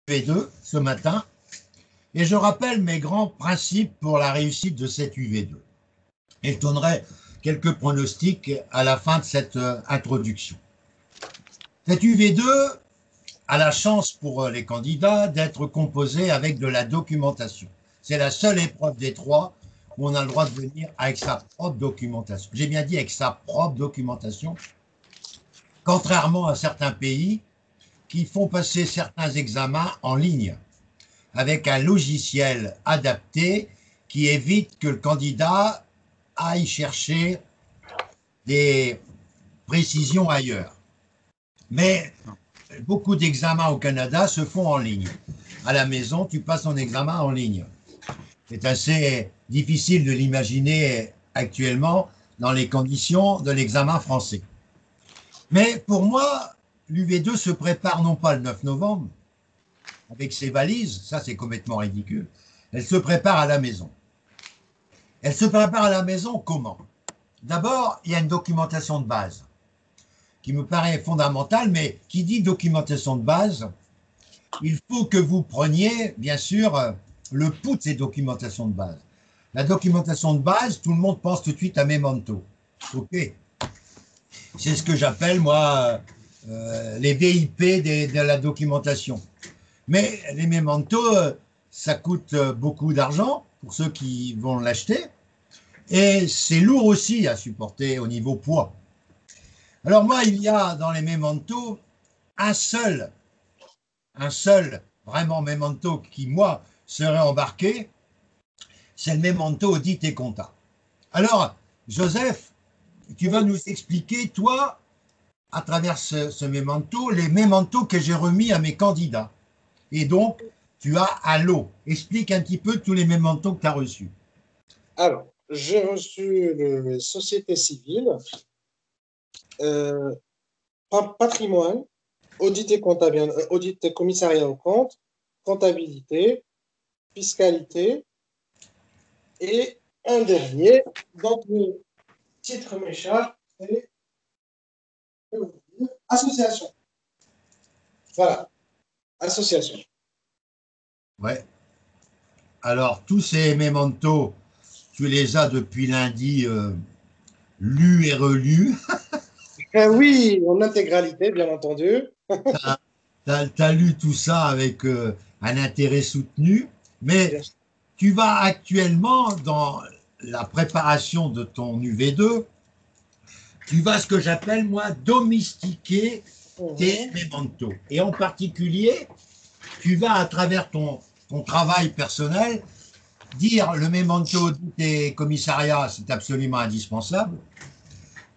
UV2 ce matin et je rappelle mes grands principes pour la réussite de cette UV2. Et je donnerai quelques pronostics à la fin de cette introduction. Cette UV2 a la chance pour les candidats d'être composée avec de la documentation. C'est la seule épreuve des trois où on a le droit de venir avec sa propre documentation. J'ai bien dit avec sa propre documentation, contrairement à certains pays qui font passer certains examens en ligne avec un logiciel adapté qui évite que le candidat aille chercher des précisions ailleurs. Mais beaucoup d'examens au Canada se font en ligne. À la maison, tu passes ton examen en ligne. C'est assez difficile de l'imaginer actuellement dans les conditions de l'examen français. Mais pour moi, l'UV2 se prépare non pas le 9 novembre, avec ses valises, ça c'est complètement ridicule, elle se prépare à la maison. Elle se prépare à la maison comment? D'abord, il y a une documentation de base qui me paraît fondamentale, mais qui dit documentation de base, il faut que vous preniez, bien sûr, le pouls de ces documentations de base. La documentation de base, tout le monde pense tout de suite à Memento. OK. C'est ce que j'appelle, moi, les VIP de la documentation. Mais les Memento, ça coûte beaucoup d'argent pour ceux qui vont l'acheter. Et c'est lourd aussi à supporter au niveau poids. Alors moi, il y a dans les Memento un seul vraiment Memento qui, moi, serait embarqué, c'est le Memento audit et compta. Alors, Joseph, tu vas nous expliquer, toi, à travers ce Memento, les Memento que j'ai remis à mes candidats. Et donc, tu as un lot. Explique un petit peu tous les Memento que tu as reçus. Alors, j'ai reçu le Société civile, patrimoine, audit et comptabilité, audit et commissariat aux comptes, comptabilité, fiscalité et un dernier, donc le titre m'échappe, c'est association. Voilà, association. Ouais. Alors, tous ces Memento, tu les as depuis lundi lus et relus. Oui, en intégralité, bien entendu. Tu as lu tout ça avec un intérêt soutenu, mais Bien sûr. tu vas actuellement dans la préparation de ton UV2, tu vas ce que j'appelle moi domestiquer tes Memento. Et en particulier, tu vas à travers ton travail personnel dire le Memento des commissariats, c'est absolument indispensable.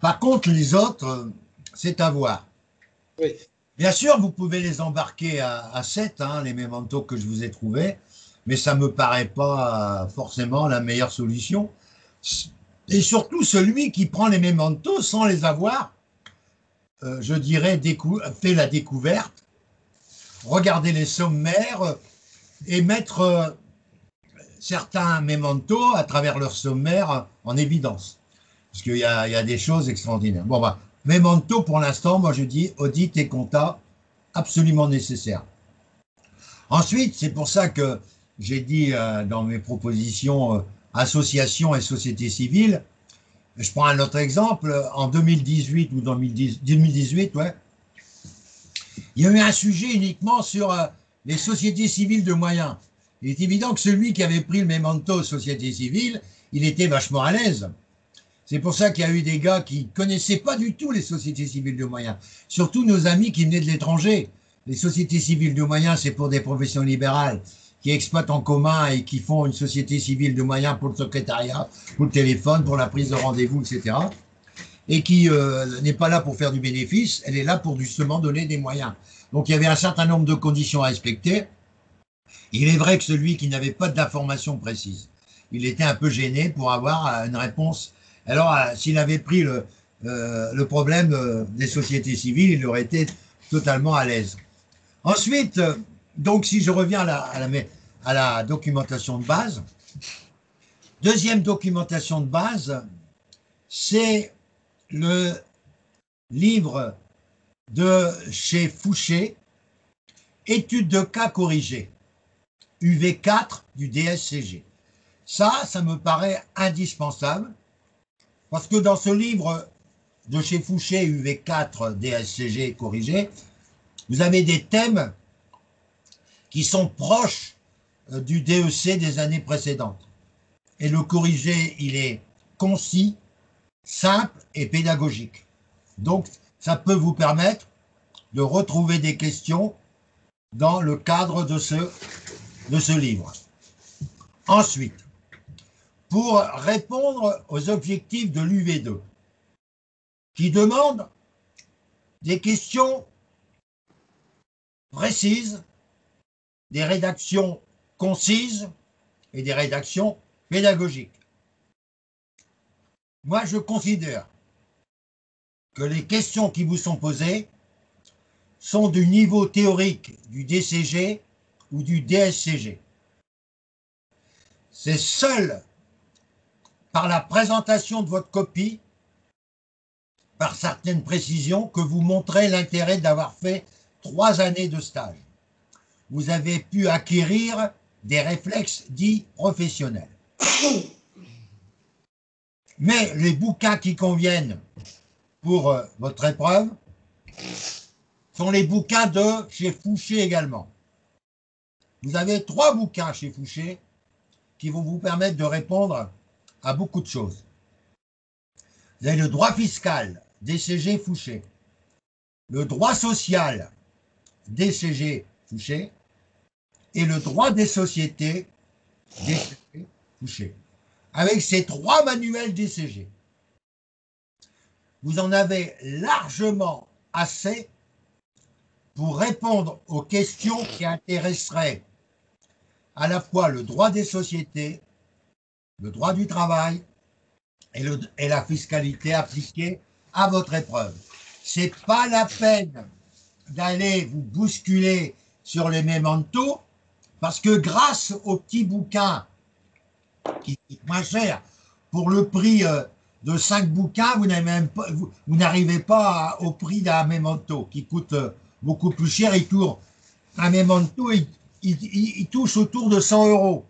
Par contre, les autres, c'est à voir. Oui. Bien sûr, vous pouvez les embarquer à 7, hein, les Memento que je vous ai trouvés, mais ça ne me paraît pas forcément la meilleure solution. Et surtout, celui qui prend les Memento sans les avoir, je dirais, fait la découverte, regarder les sommaires et mettre certains Memento à travers leurs sommaires en évidence. Parce qu'il y a des choses extraordinaires. Bon, bah, Memento, pour l'instant, moi je dis audit et compta, absolument nécessaire. Ensuite, c'est pour ça que j'ai dit dans mes propositions associations et société civile, je prends un autre exemple, en 2018 ou dans 2018, ouais, il y a eu un sujet uniquement sur les sociétés civiles de moyens. Il est évident que celui qui avait pris le Memento société civile, il était vachement à l'aise. C'est pour ça qu'il y a eu des gars qui ne connaissaient pas du tout les sociétés civiles de moyens. Surtout nos amis qui venaient de l'étranger. Les sociétés civiles de moyens, c'est pour des professions libérales qui exploitent en commun et qui font une société civile de moyens pour le secrétariat, pour le téléphone, pour la prise de rendez-vous, etc. Et qui n'est pas là pour faire du bénéfice, elle est là pour justement donner des moyens. Donc il y avait un certain nombre de conditions à respecter. Il est vrai que celui qui n'avait pas d'informations précises, il était un peu gêné pour avoir une réponse. Alors, s'il avait pris le problème des sociétés civiles, il aurait été totalement à l'aise. Ensuite, donc si je reviens à la documentation de base, deuxième documentation de base, c'est le livre de chez Fouché étude de cas corrigée, UV4 du DSCG. Ça me paraît indispensable parce que dans ce livre de chez Fouché, UV4 DSCG corrigé, vous avez des thèmes qui sont proches du DEC des années précédentes. Et le corrigé, il est concis, simple et pédagogique. Donc, ça peut vous permettre de retrouver des questions dans le cadre de ce livre. Ensuite, pour répondre aux objectifs de l'UV2, qui demandent des questions précises, des rédactions concises et des rédactions pédagogiques. Moi, je considère que les questions qui vous sont posées sont du niveau théorique du DCG ou du DSCG. C'est seul par la présentation de votre copie, par certaines précisions, que vous montrez l'intérêt d'avoir fait 3 années de stage. Vous avez pu acquérir des réflexes dits professionnels. Mais les bouquins qui conviennent pour votre épreuve sont les bouquins de chez Fouché également. Vous avez 3 bouquins chez Fouché qui vont vous permettre de répondre à beaucoup de choses. Vous avez le droit fiscal, DCG Fouché, le droit social, DCG Fouché, et le droit des sociétés, DCG Fouché. Avec ces 3 manuels DCG, vous en avez largement assez pour répondre aux questions qui intéresseraient à la fois le droit des sociétés, le droit du travail et la fiscalité appliquée à votre épreuve. Ce n'est pas la peine d'aller vous bousculer sur les mementos, parce que grâce aux petits bouquins qui coûtent moins cher, pour le prix de 5 bouquins, vous n'arrivez pas au prix d'un memento qui coûte beaucoup plus cher. Un memento, il touche autour de 100 €.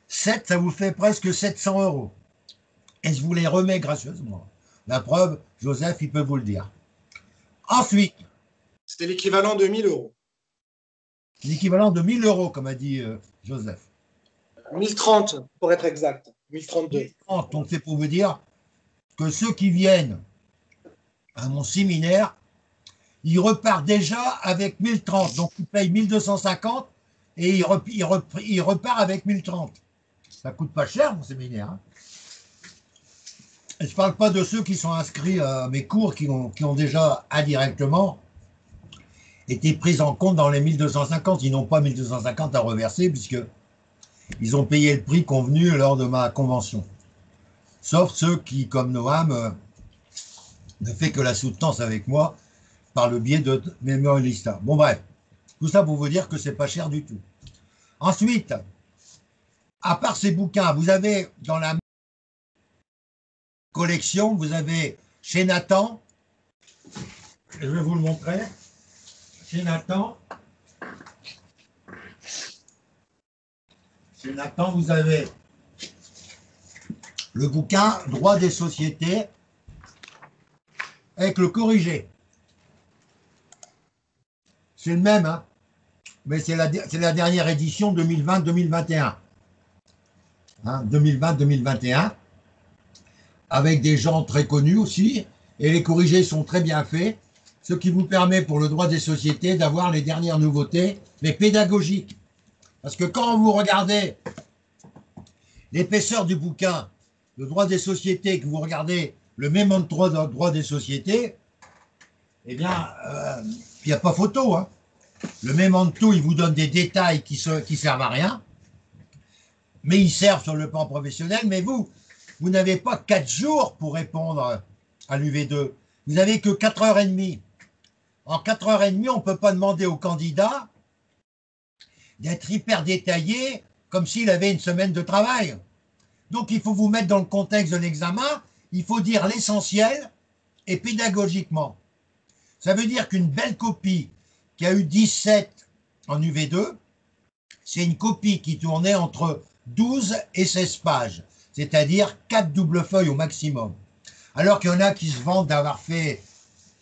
7, ça vous fait presque 700 €. Et je vous les remets gracieusement. La preuve, Joseph, il peut vous le dire. Ensuite. C'était l'équivalent de 1000 €. L'équivalent de 1000 €, comme a dit Joseph. 1030, pour être exact. 1032. 1030, donc c'est pour vous dire que ceux qui viennent à mon séminaire, ils repartent déjà avec 1030. Donc ils payent 1250 et ils repartent avec 1030. Ça ne coûte pas cher, mon séminaire. Hein. Et je ne parle pas de ceux qui sont inscrits à mes cours, qui ont déjà indirectement été pris en compte dans les 1250. Ils n'ont pas 1250 à reverser puisqu'ils ont payé le prix convenu lors de ma convention. Sauf ceux qui, comme Noam, ne fait que la soutenance avec moi par le biais de Memorialista. Bon bref, tout ça pour vous dire que c'est pas cher du tout. Ensuite, à part ces bouquins, vous avez dans la collection, vous avez chez Nathan, je vais vous le montrer, chez Nathan, vous avez le bouquin Droit des sociétés avec le corrigé. C'est le même, hein, mais c'est la dernière édition 2020-2021. Hein, 2020-2021, avec des gens très connus aussi, et les corrigés sont très bien faits, ce qui vous permet pour le droit des sociétés d'avoir les dernières nouveautés, mais pédagogiques. Parce que quand vous regardez l'épaisseur du bouquin, le droit des sociétés, que vous regardez le même droit des sociétés, eh bien, il n'y a pas photo. Hein. Le memento, il vous donne des détails qui servent à rien, mais ils servent sur le plan professionnel. Mais vous n'avez pas 4 jours pour répondre à l'UV2. Vous n'avez que 4h30. En 4h30, on ne peut pas demander au candidat d'être hyper détaillé comme s'il avait une semaine de travail. Donc, il faut vous mettre dans le contexte de l'examen. Il faut dire l'essentiel et pédagogiquement. Ça veut dire qu'une belle copie qui a eu 17 en UV2, c'est une copie qui tournait entre 12 et 16 pages, c'est-à-dire 4 doubles feuilles au maximum. Alors qu'il y en a qui se vantent d'avoir fait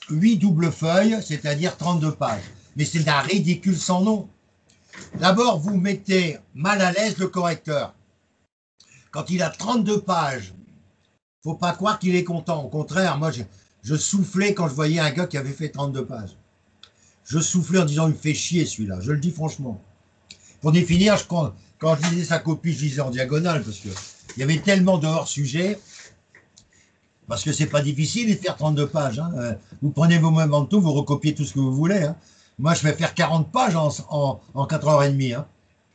8 doubles feuilles, c'est-à-dire 32 pages. Mais c'est d'un ridicule sans nom. D'abord, vous mettez mal à l'aise le correcteur. Quand il a 32 pages, il ne faut pas croire qu'il est content. Au contraire, moi, je soufflais quand je voyais un gars qui avait fait 32 pages. Je soufflais en disant, il me fait chier celui-là. Je le dis franchement. Pour définir, quand je lisais sa copie, je lisais en diagonale, parce qu'il y avait tellement de hors-sujet, parce que c'est pas difficile de faire 32 pages. Hein. Vous prenez vos momentos, vous recopiez tout ce que vous voulez. Hein. Moi, je vais faire 40 pages en 4h30. Hein.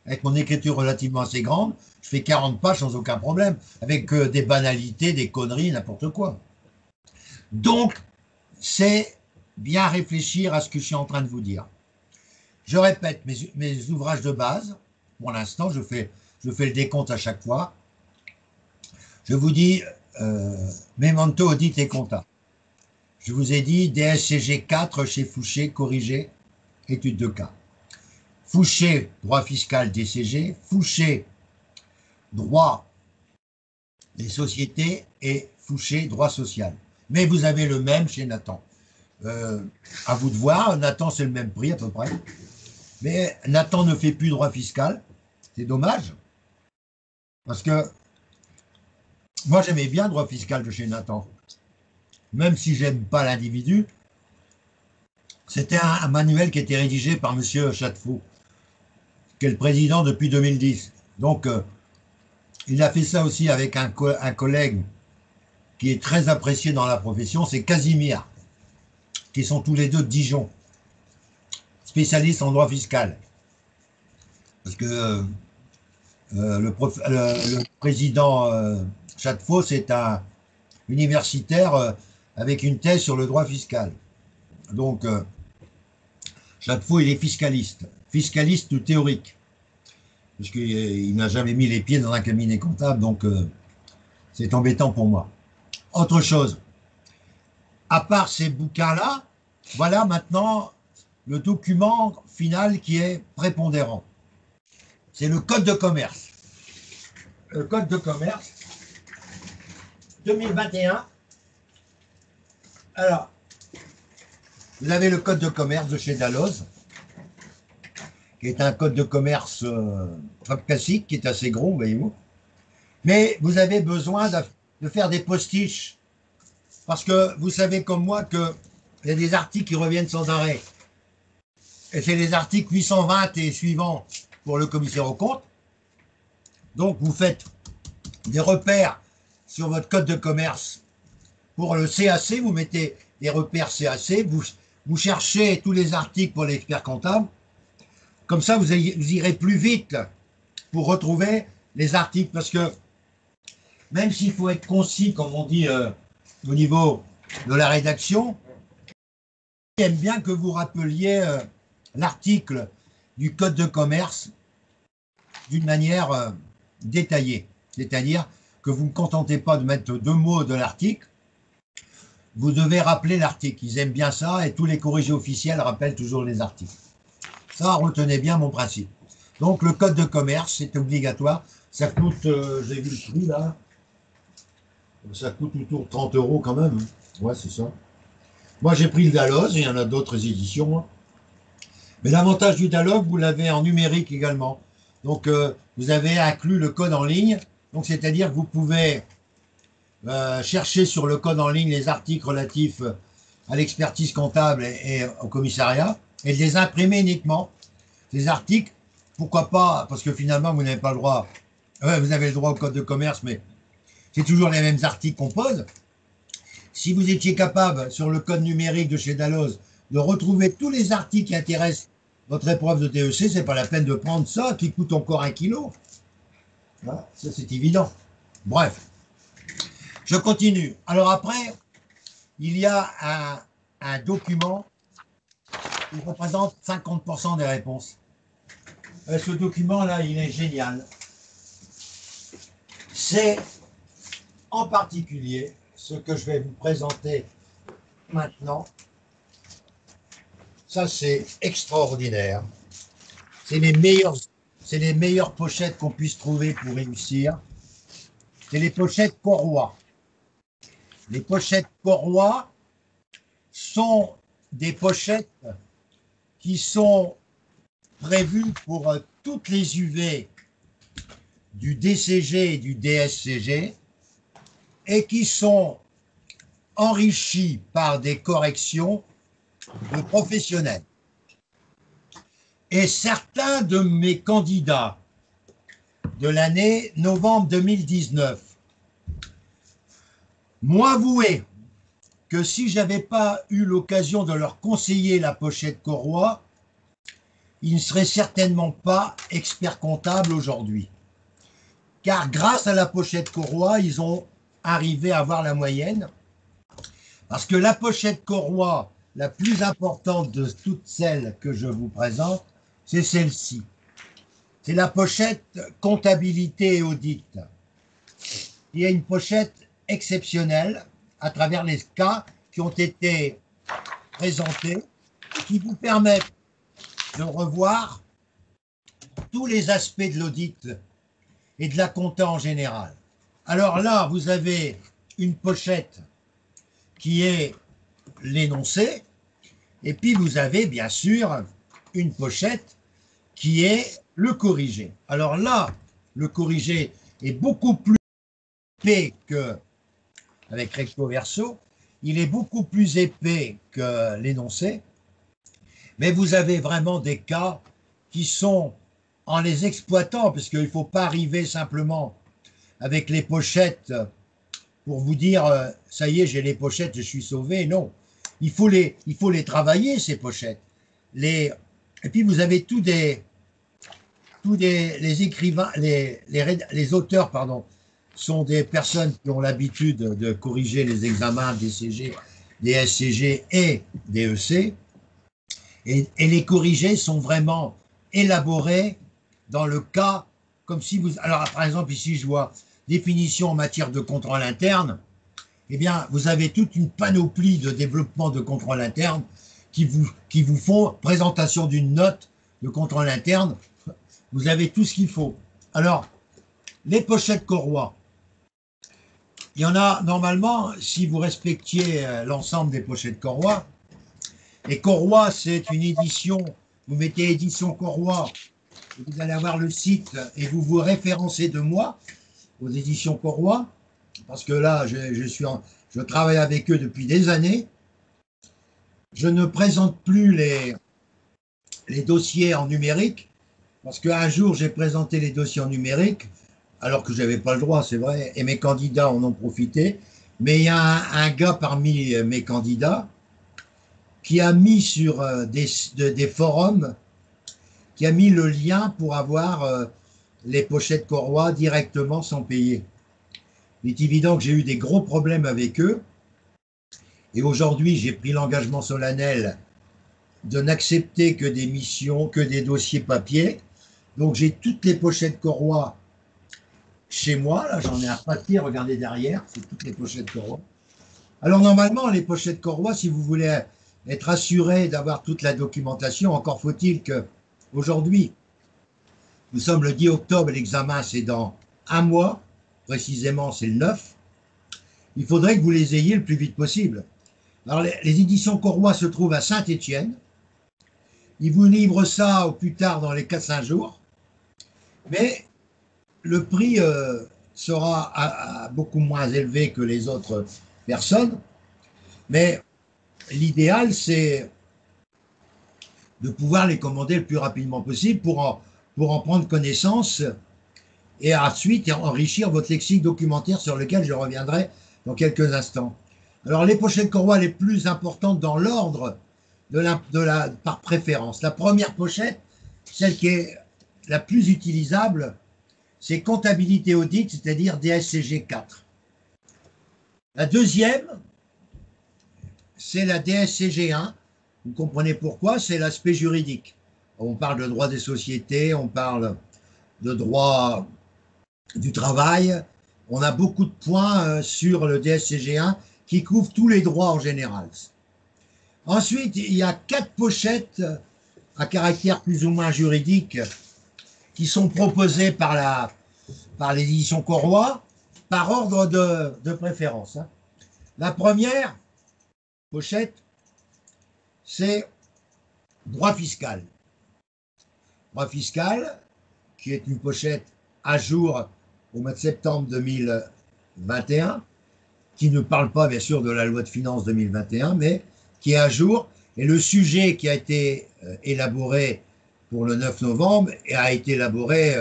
Avec mon écriture relativement assez grande, je fais 40 pages sans aucun problème, avec des banalités, des conneries, n'importe quoi. Donc, c'est bien réfléchir à ce que je suis en train de vous dire. Je répète mes ouvrages de base. Pour l'instant, je fais le décompte à chaque fois. Je vous dis Memento, audit et compta. Je vous ai dit DSCG 4 chez Fouché, corrigé, étude de cas. Fouché, droit fiscal DCG. Fouché, droit des sociétés. Et Fouché, droit social. Mais vous avez le même chez Nathan. À vous de voir, Nathan c'est le même prix à peu près. Mais Nathan ne fait plus droit fiscal. C'est dommage. Parce que moi j'aimais bien le droit fiscal de chez Nathan. Même si j'aime pas l'individu. C'était un manuel qui était rédigé par M. Château, qui est le président depuis 2010. Donc, il a fait ça aussi avec un collègue qui est très apprécié dans la profession, c'est Casimir, qui sont tous les deux de Dijon, spécialistes en droit fiscal. Parce que le président Château, c'est un universitaire avec une thèse sur le droit fiscal. Donc, Château, il est fiscaliste théorique. Parce qu'il n'a jamais mis les pieds dans un cabinet comptable, donc c'est embêtant pour moi. Autre chose, à part ces bouquins-là, voilà maintenant le document final qui est prépondérant. C'est le Code de commerce. Le Code de commerce 2021. Alors, vous avez le Code de commerce de chez Dalloz, qui est un code de commerce classique, qui est assez gros, voyez-vous. Mais vous avez besoin de faire des postiches, parce que vous savez comme moi qu'il y a des articles qui reviennent sans arrêt. Et c'est les articles 820 et suivants pour le commissaire aux comptes. Donc vous faites des repères sur votre code de commerce. Pour le CAC, vous mettez des repères CAC, vous cherchez tous les articles pour l'expert comptable. Comme ça, vous irez plus vite pour retrouver les articles, parce que même s'il faut être concis, comme on dit au niveau de la rédaction, j'aime bien que vous rappeliez l'article du Code de commerce d'une manière détaillée. C'est-à-dire que vous ne contentez pas de mettre 2 mots de l'article, vous devez rappeler l'article. Ils aiment bien ça et tous les corrigés officiels rappellent toujours les articles. Ça, retenez bien mon principe. Donc, le code de commerce, c'est obligatoire. Ça coûte, j'ai vu le prix là, ça coûte autour de 30 € quand même. Ouais, c'est ça. Moi, j'ai pris le Dalloz, il y en a d'autres éditions. Mais l'avantage du Dalloz, vous l'avez en numérique également. Donc, vous avez inclus le code en ligne. Donc, c'est-à-dire que vous pouvez chercher sur le code en ligne les articles relatifs à l'expertise comptable et au commissariat et de les imprimer uniquement. Ces articles, pourquoi pas, parce que finalement, vous n'avez pas le droit. Vous avez le droit au code de commerce, mais c'est toujours les mêmes articles qu'on pose. Si vous étiez capable, sur le code numérique de chez Dalloz, de retrouver tous les articles qui intéressent votre épreuve de TEC, c'est pas la peine de prendre ça, qui coûte encore 1 kilo. Voilà, ça, c'est évident. Bref, je continue. Alors après, il y a un document qui représente 50% des réponses. Ce document-là, il est génial. C'est en particulier ce que je vais vous présenter maintenant. Ça, c'est extraordinaire. c'est les meilleures pochettes qu'on puisse trouver pour réussir. C'est les pochettes Corroy. Les pochettes Corroy sont des pochettes qui sont prévues pour toutes les UV du DCG et du DSCG et qui sont enrichies par des corrections de professionnels. Et certains de mes candidats de l'année novembre 2019 m'ont avoué que si je n'avais pas eu l'occasion de leur conseiller la pochette Corroy, ils ne seraient certainement pas experts comptables aujourd'hui. Car grâce à la pochette Corroy, ils ont arrivé à avoir la moyenne. Parce que la pochette Corroy, la plus importante de toutes celles que je vous présente, c'est celle-ci. C'est la pochette comptabilité et audit. Il y a une pochette exceptionnelle à travers les cas qui ont été présentés, qui vous permettent de revoir tous les aspects de l'audit et de la compta en général. Alors là, vous avez une pochette qui est l'énoncé, et puis vous avez bien sûr une pochette qui est le corrigé. Alors là, le corrigé est beaucoup plus épais qu'avec recto verso, il est beaucoup plus épais que l'énoncé, mais vous avez vraiment des cas qui sont, en les exploitant, parce qu'il ne faut pas arriver simplement avec les pochettes pour vous dire ça y est, j'ai les pochettes, je suis sauvé. Non, il faut les travailler, ces pochettes. Et puis vous avez les écrivains, les auteurs, pardon, sont des personnes qui ont l'habitude de corriger les examens des CG, des SCG et des EC. Et les corrigés sont vraiment élaborés dans le cas, comme si vous... Alors, par exemple, ici, je vois définition en matière de contrôle interne. Eh bien, vous avez toute une panoplie de développement de contrôle interne qui vous font présentation d'une note de contrôle interne. Vous avez tout ce qu'il faut. Alors, les pochettes Corroy, il y en a normalement, si vous respectiez l'ensemble des pochettes Corroy, et Corroy, c'est une édition, vous mettez édition Corroy, vous allez avoir le site et vous vous référencez de moi aux éditions Corroy, parce que là, je travaille avec eux depuis des années. Je ne présente plus les dossiers en numérique, parce qu'un jour, j'ai présenté les dossiers en numérique, alors que je n'avais pas le droit, c'est vrai, et mes candidats en ont profité. Mais il y a un gars parmi mes candidats qui a mis sur des forums, qui a mis le lien pour avoir les pochettes Corroy directement sans payer. Il est évident que j'ai eu des gros problèmes avec eux. Et aujourd'hui, j'ai pris l'engagement solennel de n'accepter que des missions, que des dossiers papier. Donc j'ai toutes les pochettes Corroy chez moi. Là, j'en ai un papier, regardez derrière, c'est toutes les pochettes Corroy. Alors normalement, les pochettes Corroy, si vous voulez être assuré d'avoir toute la documentation, encore faut-il que aujourd'hui, nous sommes le 10 octobre, l'examen c'est dans un mois, précisément c'est le 9, il faudrait que vous les ayez le plus vite possible. Alors les éditions Corroy se trouvent à Saint-Étienne, ils vous livrent ça au plus tard dans les 4-5 jours, mais le prix sera beaucoup moins élevé que les autres personnes, mais l'idéal c'est de pouvoir les commander le plus rapidement possible pour en prendre connaissance et ensuite enrichir votre lexique documentaire sur lequel je reviendrai dans quelques instants. Alors les pochettes Corroy les plus importantes dans l'ordre par préférence. La première pochette, celle qui est la plus utilisable, c'est comptabilité audit, c'est-à-dire DSCG 4. La deuxième, c'est la DSCG 1. Vous comprenez pourquoi? C'est l'aspect juridique. On parle de droit des sociétés, on parle de droit du travail. On a beaucoup de points sur le DSCG 1 qui couvrent tous les droits en général. Ensuite, il y a 4 pochettes à caractère plus ou moins juridique qui sont proposées par les éditions Corroy par ordre de préférence. Hein. La première pochette, c'est droit fiscal. Droit fiscal, qui est une pochette à jour au mois de septembre 2021, qui ne parle pas bien sûr de la loi de finances 2021, mais qui est à jour. Et le sujet qui a été élaboré pour le 9 novembre a été élaboré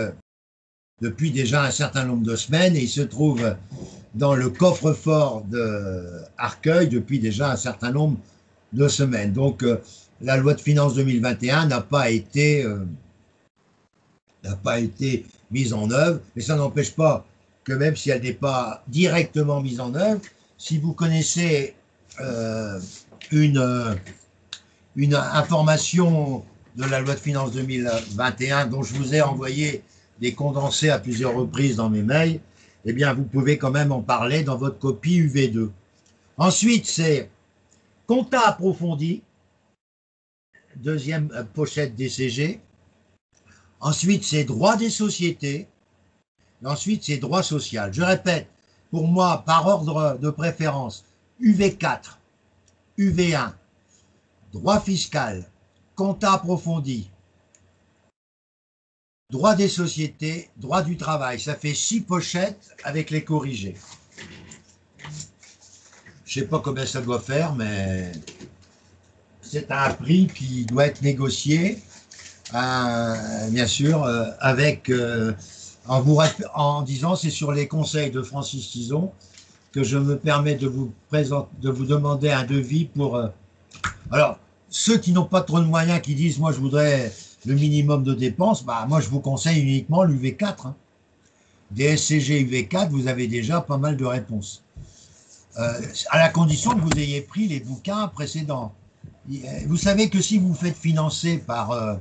depuis déjà un certain nombre de semaines et il se trouve dans le coffre-fort de Arcueil depuis déjà un certain nombre de semaines. Donc la loi de finances 2021 n'a pas été mise en œuvre, mais ça n'empêche pas que même si elle n'est pas directement mise en œuvre, si vous connaissez une information de la loi de finances 2021 dont je vous ai envoyé des condensés à plusieurs reprises dans mes mails, eh bien vous pouvez quand même en parler dans votre copie UV2. Ensuite, c'est compta approfondi, deuxième pochette DCG. Ensuite, c'est droit des sociétés. Et ensuite, c'est droit social. Je répète, pour moi, par ordre de préférence, UV4, UV1, droit fiscal, compta approfondi, droit des sociétés, droit du travail. Ça fait 6 pochettes avec les corrigés. Je ne sais pas combien ça doit faire, mais c'est un prix qui doit être négocié, bien sûr, avec, en disant c'est sur les conseils de Francis Tison que je me permets de vous demander un devis pour... alors, ceux qui n'ont pas trop de moyens, qui disent moi je voudrais le minimum de dépenses, bah, moi je vous conseille uniquement l'UV4. Hein. DSCG UV4, vous avez déjà pas mal de réponses. À la condition que vous ayez pris les bouquins précédents. Vous savez que si vous faites financer par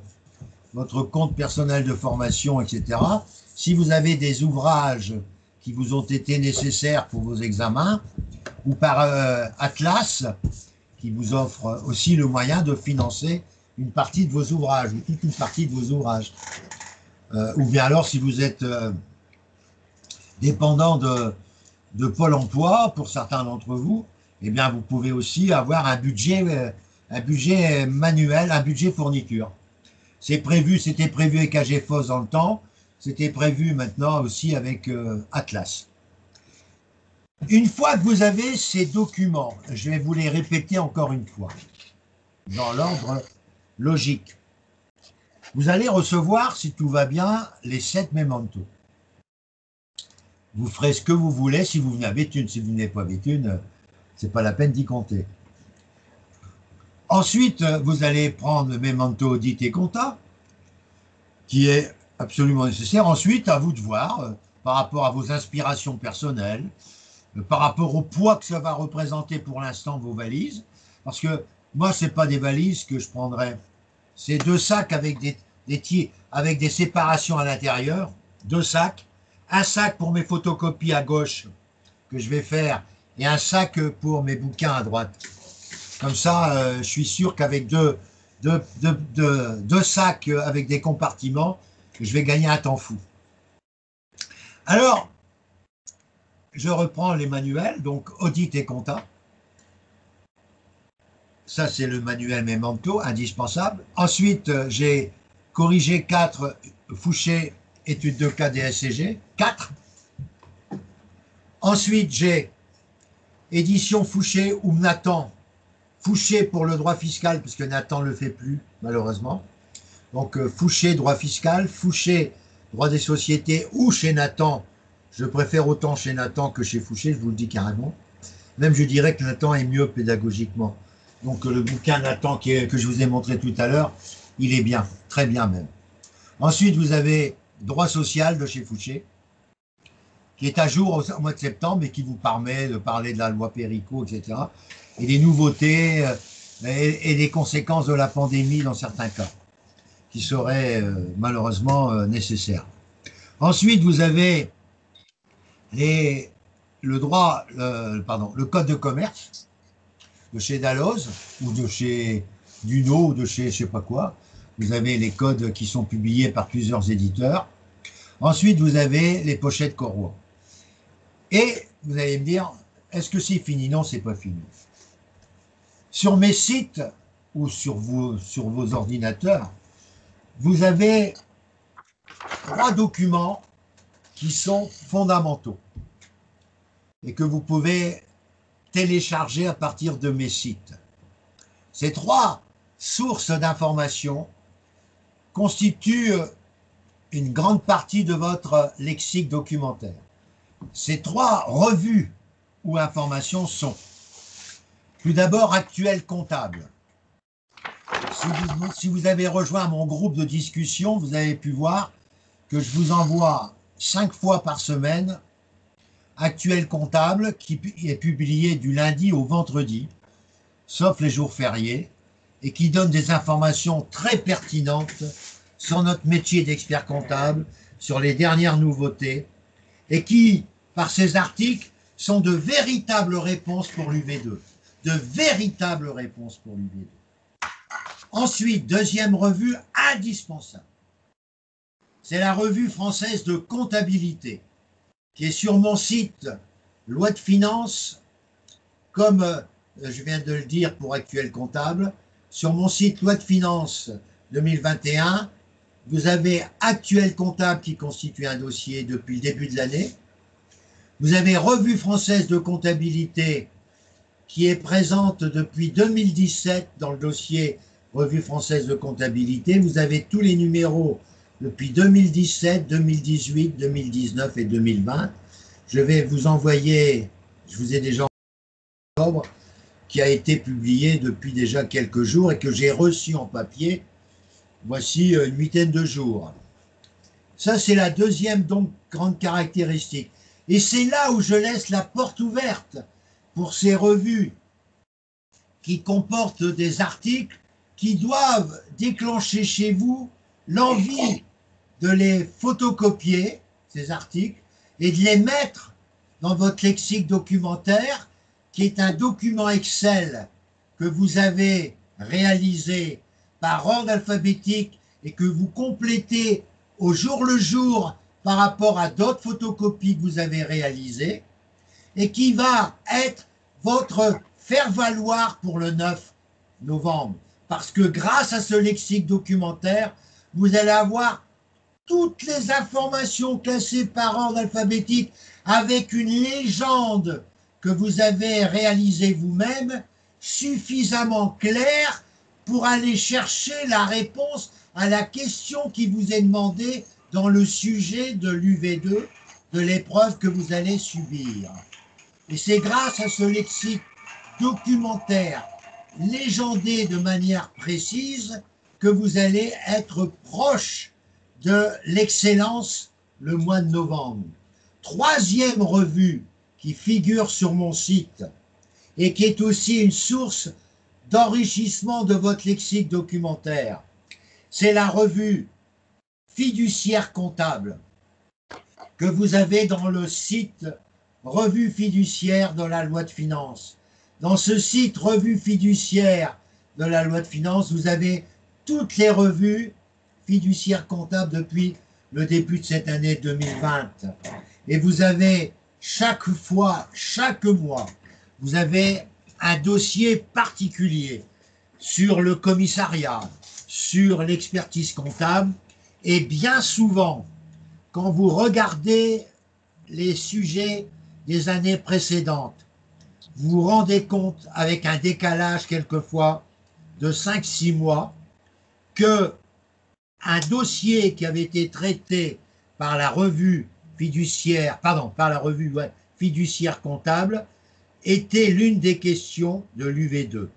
votre compte personnel de formation, etc., si vous avez des ouvrages qui vous ont été nécessaires pour vos examens, ou par Atlas, qui vous offre aussi le moyen de financer une partie de vos ouvrages, ou toute une partie de vos ouvrages. Ou bien alors, si vous êtes dépendant de Pôle emploi, pour certains d'entre vous, eh bien, vous pouvez aussi avoir un budget manuel, un budget fourniture. C'était prévu avec AGFOS dans le temps, c'était prévu maintenant aussi avec Atlas. Une fois que vous avez ces documents, je vais vous les répéter encore une fois, dans l'ordre logique. Vous allez recevoir, si tout va bien, les 7 mémentos. Vous ferez ce que vous voulez si vous venez avec une. Si vous n'avez pas avec une, c'est pas la peine d'y compter. Ensuite, vous allez prendre le memento audit et compta, qui est absolument nécessaire. Ensuite, à vous de voir, par rapport à vos inspirations personnelles, par rapport au poids que ça va représenter pour l'instant vos valises, parce que moi, ce n'est pas des valises que je prendrais. C'est 2 sacs avec des séparations à l'intérieur, 2 sacs, un sac pour mes photocopies à gauche que je vais faire et un sac pour mes bouquins à droite. Comme ça, je suis sûr qu'avec deux sacs avec des compartiments, je vais gagner un temps fou. Alors, je reprends les manuels, donc audit et compta. Ça, c'est le manuel Memento, indispensable. Ensuite, j'ai corrigé 4 Fouché, études de cas DSCG, 4. Ensuite, j'ai édition Fouché ou Nathan. Fouché pour le droit fiscal, puisque Nathan ne le fait plus, malheureusement. Donc, Fouché, droit fiscal, Fouché, droit des sociétés, ou chez Nathan. Je préfère autant chez Nathan que chez Fouché, je vous le dis carrément. Même, je dirais que Nathan est mieux pédagogiquement. Donc, le bouquin Nathan que je vous ai montré tout à l'heure, il est bien, très bien même. Ensuite, vous avez droit social de chez Fouché, qui est à jour au mois de septembre et qui vous permet de parler de la loi Péricot, etc. Et des nouveautés et des conséquences de la pandémie dans certains cas, qui seraient malheureusement nécessaires. Ensuite, vous avez le code de commerce de chez Dalloz ou de chez Duno ou de chez je sais pas quoi. Vous avez les codes qui sont publiés par plusieurs éditeurs. Ensuite, vous avez les pochettes Corroir. Et vous allez me dire, est-ce que c'est fini? Non, c'est pas fini. Sur mes sites ou sur vos ordinateurs, vous avez 3 documents qui sont fondamentaux et que vous pouvez télécharger à partir de mes sites. Ces 3 sources d'informations constituent une grande partie de votre lexique documentaire. Ces 3 revues ou informations sont tout d'abord Actuel Comptable. Si vous avez rejoint mon groupe de discussion, vous avez pu voir que je vous envoie 5 fois par semaine Actuel Comptable qui est publié du lundi au vendredi, sauf les jours fériés, et qui donne des informations très pertinentes sur notre métier d'expert comptable, sur les dernières nouveautés, et qui, par ces articles, sont de véritables réponses pour l'UV2. De véritables réponses pour l'UV2. Ensuite, deuxième revue indispensable. C'est la revue française de comptabilité, qui est sur mon site Loi de Finances, comme je viens de le dire pour Actuel Comptable. Sur mon site Loi de Finances 2021, vous avez Actuel Comptable qui constitue un dossier depuis le début de l'année. Vous avez Revue française de comptabilité qui est présente depuis 2017 dans le dossier Revue française de comptabilité. Vous avez tous les numéros depuis 2017, 2018, 2019 et 2020. Je vais vous envoyer, je vous ai déjà envoyé en octobre, qui a été publié depuis déjà quelques jours et que j'ai reçu en papier, voici une huitaine de jours. Ça, c'est la deuxième donc grande caractéristique. Et c'est là où je laisse la porte ouverte pour ces revues qui comportent des articles qui doivent déclencher chez vous l'envie de les photocopier, ces articles, et de les mettre dans votre lexique documentaire, qui est un document Excel que vous avez réalisé par ordre alphabétique et que vous complétez au jour le jour par rapport à d'autres photocopies que vous avez réalisées, et qui va être votre faire-valoir pour le 9 novembre. Parce que grâce à ce lexique documentaire, vous allez avoir toutes les informations classées par ordre alphabétique avec une légende que vous avez réalisée vous-même, suffisamment claire pour aller chercher la réponse à la question qui vous est demandée dans le sujet de l'UV2, de l'épreuve que vous allez subir. Et c'est grâce à ce lexique documentaire légendé de manière précise que vous allez être proche de l'excellence le mois de novembre. Troisième revue qui figure sur mon site et qui est aussi une source d'enrichissement de votre lexique documentaire, c'est la revue Fiduciaire Comptable que vous avez dans le site Revue Fiduciaire de la Loi de Finances. Dans ce site Revue Fiduciaire de la Loi de Finances, vous avez toutes les revues fiduciaires comptables depuis le début de cette année 2020. Et vous avez chaque fois, chaque mois, vous avez un dossier particulier sur le commissariat, sur l'expertise comptable, et bien souvent, quand vous regardez les sujets des années précédentes, vous vous rendez compte, avec un décalage quelquefois de 5-6 mois, que un dossier qui avait été traité par la revue fiduciaire, fiduciaire comptable, était l'une des questions de l'UV2.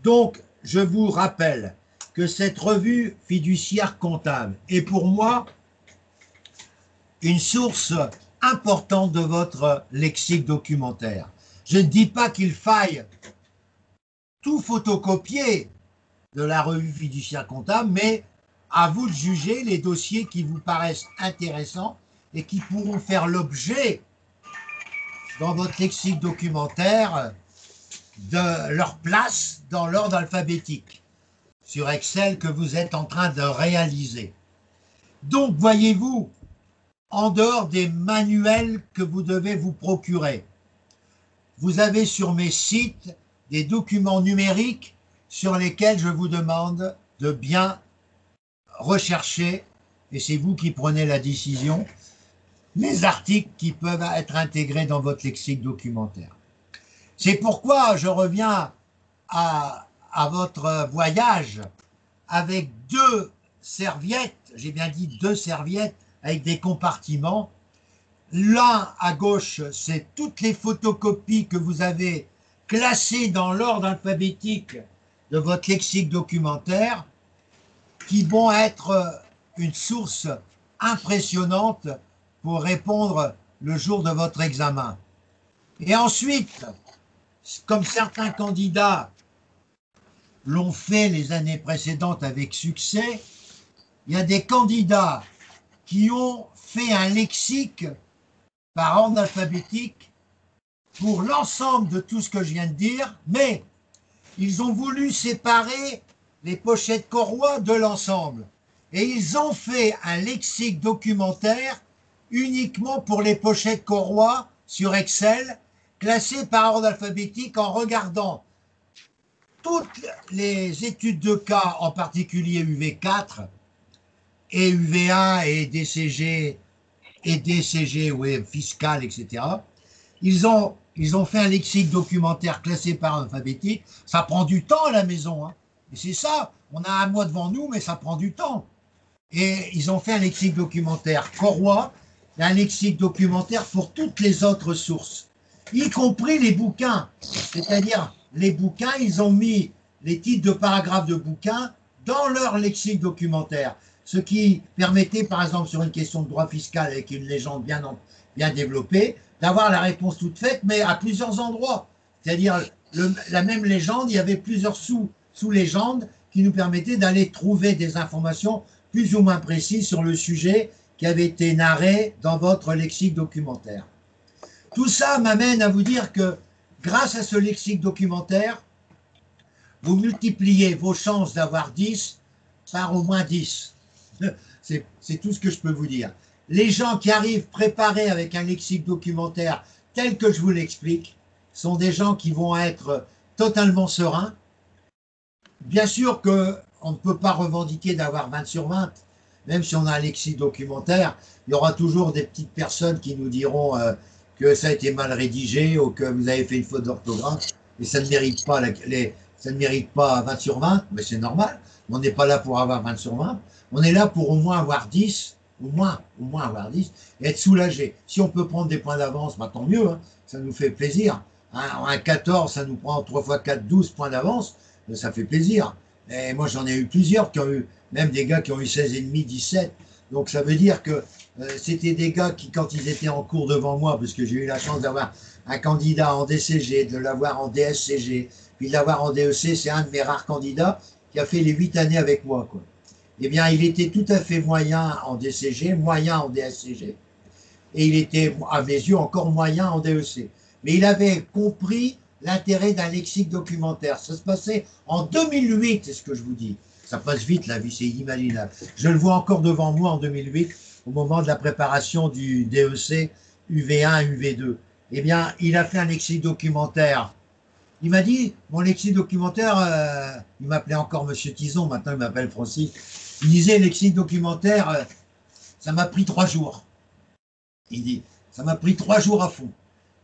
Donc, je vous rappelle que cette revue fiduciaire comptable est pour moi une source importante de votre lexique documentaire. Je ne dis pas qu'il faille tout photocopier de la revue fiduciaire comptable, mais à vous de juger les dossiers qui vous paraissent intéressants et qui pourront faire l'objet dans votre lexique documentaire de leur place dans l'ordre alphabétique. sur Excel que vous êtes en train de réaliser. Donc, voyez-vous, en dehors des manuels que vous devez vous procurer, vous avez sur mes sites des documents numériques sur lesquels je vous demande de bien rechercher, et c'est vous qui prenez la décision, les articles qui peuvent être intégrés dans votre lexique documentaire. C'est pourquoi je reviens à votre voyage avec 2 serviettes, j'ai bien dit 2 serviettes avec des compartiments. L'un à gauche, c'est toutes les photocopies que vous avez classées dans l'ordre alphabétique de votre lexique documentaire, qui vont être une source impressionnante pour répondre le jour de votre examen. Et ensuite, comme certains candidats l'ont fait les années précédentes avec succès, il y a des candidats qui ont fait un lexique par ordre alphabétique pour l'ensemble de tout ce que je viens de dire, mais ils ont voulu séparer les pochettes Corroy de l'ensemble. Et ils ont fait un lexique documentaire uniquement pour les pochettes Corroy sur Excel, classées par ordre alphabétique en regardant toutes les études de cas, en particulier UV4 et UV1 et DCG, oui, fiscal, etc. Ils ont fait un lexique documentaire classé par ordre alphabétique. Ça prend du temps à la maison, hein. Et c'est ça, on a un mois devant nous, mais ça prend du temps. Et ils ont fait un lexique documentaire Corroy, et un lexique documentaire pour toutes les autres sources, y compris les bouquins. C'est-à-dire, les bouquins, ils ont mis les titres de paragraphes de bouquins dans leur lexique documentaire. Ce qui permettait, par exemple, sur une question de droit fiscal avec une légende bien développée, d'avoir la réponse toute faite, mais à plusieurs endroits. C'est-à-dire, la même légende, il y avait plusieurs sous-légendes qui nous permettaient d'aller trouver des informations plus ou moins précises sur le sujet qui avait été narré dans votre lexique documentaire. Tout ça m'amène à vous dire que grâce à ce lexique documentaire, vous multipliez vos chances d'avoir 10 par au moins 10. C'est tout ce que je peux vous dire. Les gens qui arrivent préparés avec un lexique documentaire tel que je vous l'explique sont des gens qui vont être totalement sereins. Bien sûr qu'on ne peut pas revendiquer d'avoir 20 sur 20, même si on a un lexique documentaire, il y aura toujours des petites personnes qui nous diront que ça a été mal rédigé ou que vous avez fait une faute d'orthographe, et ça ne mérite pas, ça ne mérite pas 20 sur 20, mais c'est normal. On n'est pas là pour avoir 20 sur 20, on est là pour au moins avoir 10, au moins avoir 10, et être soulagé. Si on peut prendre des points d'avance, bah, tant mieux, hein, ça nous fait plaisir. Un 14, ça nous prend 3 x 4, 12 points d'avance, ça fait plaisir. Et moi, j'en ai eu plusieurs qui ont eu, même des gars qui ont eu 16,5, 17. Donc, ça veut dire que c'était des gars qui, quand ils étaient en cours devant moi, parce que j'ai eu la chance d'avoir un candidat en DCG, de l'avoir en DSCG, puis de l'avoir en DEC, c'est un de mes rares candidats qui a fait les 8 années avec moi, quoi. Eh bien, il était tout à fait moyen en DCG, moyen en DSCG. Et il était, à mes yeux, encore moyen en DEC. Mais il avait compris l'intérêt d'un lexique documentaire. Ça se passait en 2008, c'est ce que je vous dis. Ça passe vite, la vie, c'est inimaginable. Je le vois encore devant moi en 2008, au moment de la préparation du DEC UV1, UV2. Eh bien, il a fait un lexique documentaire. Il m'a dit, mon lexique documentaire, il m'appelait encore Monsieur Tison, maintenant il m'appelle Francis. Il disait, lexique documentaire, ça m'a pris 3 jours. Il dit, ça m'a pris 3 jours à fond.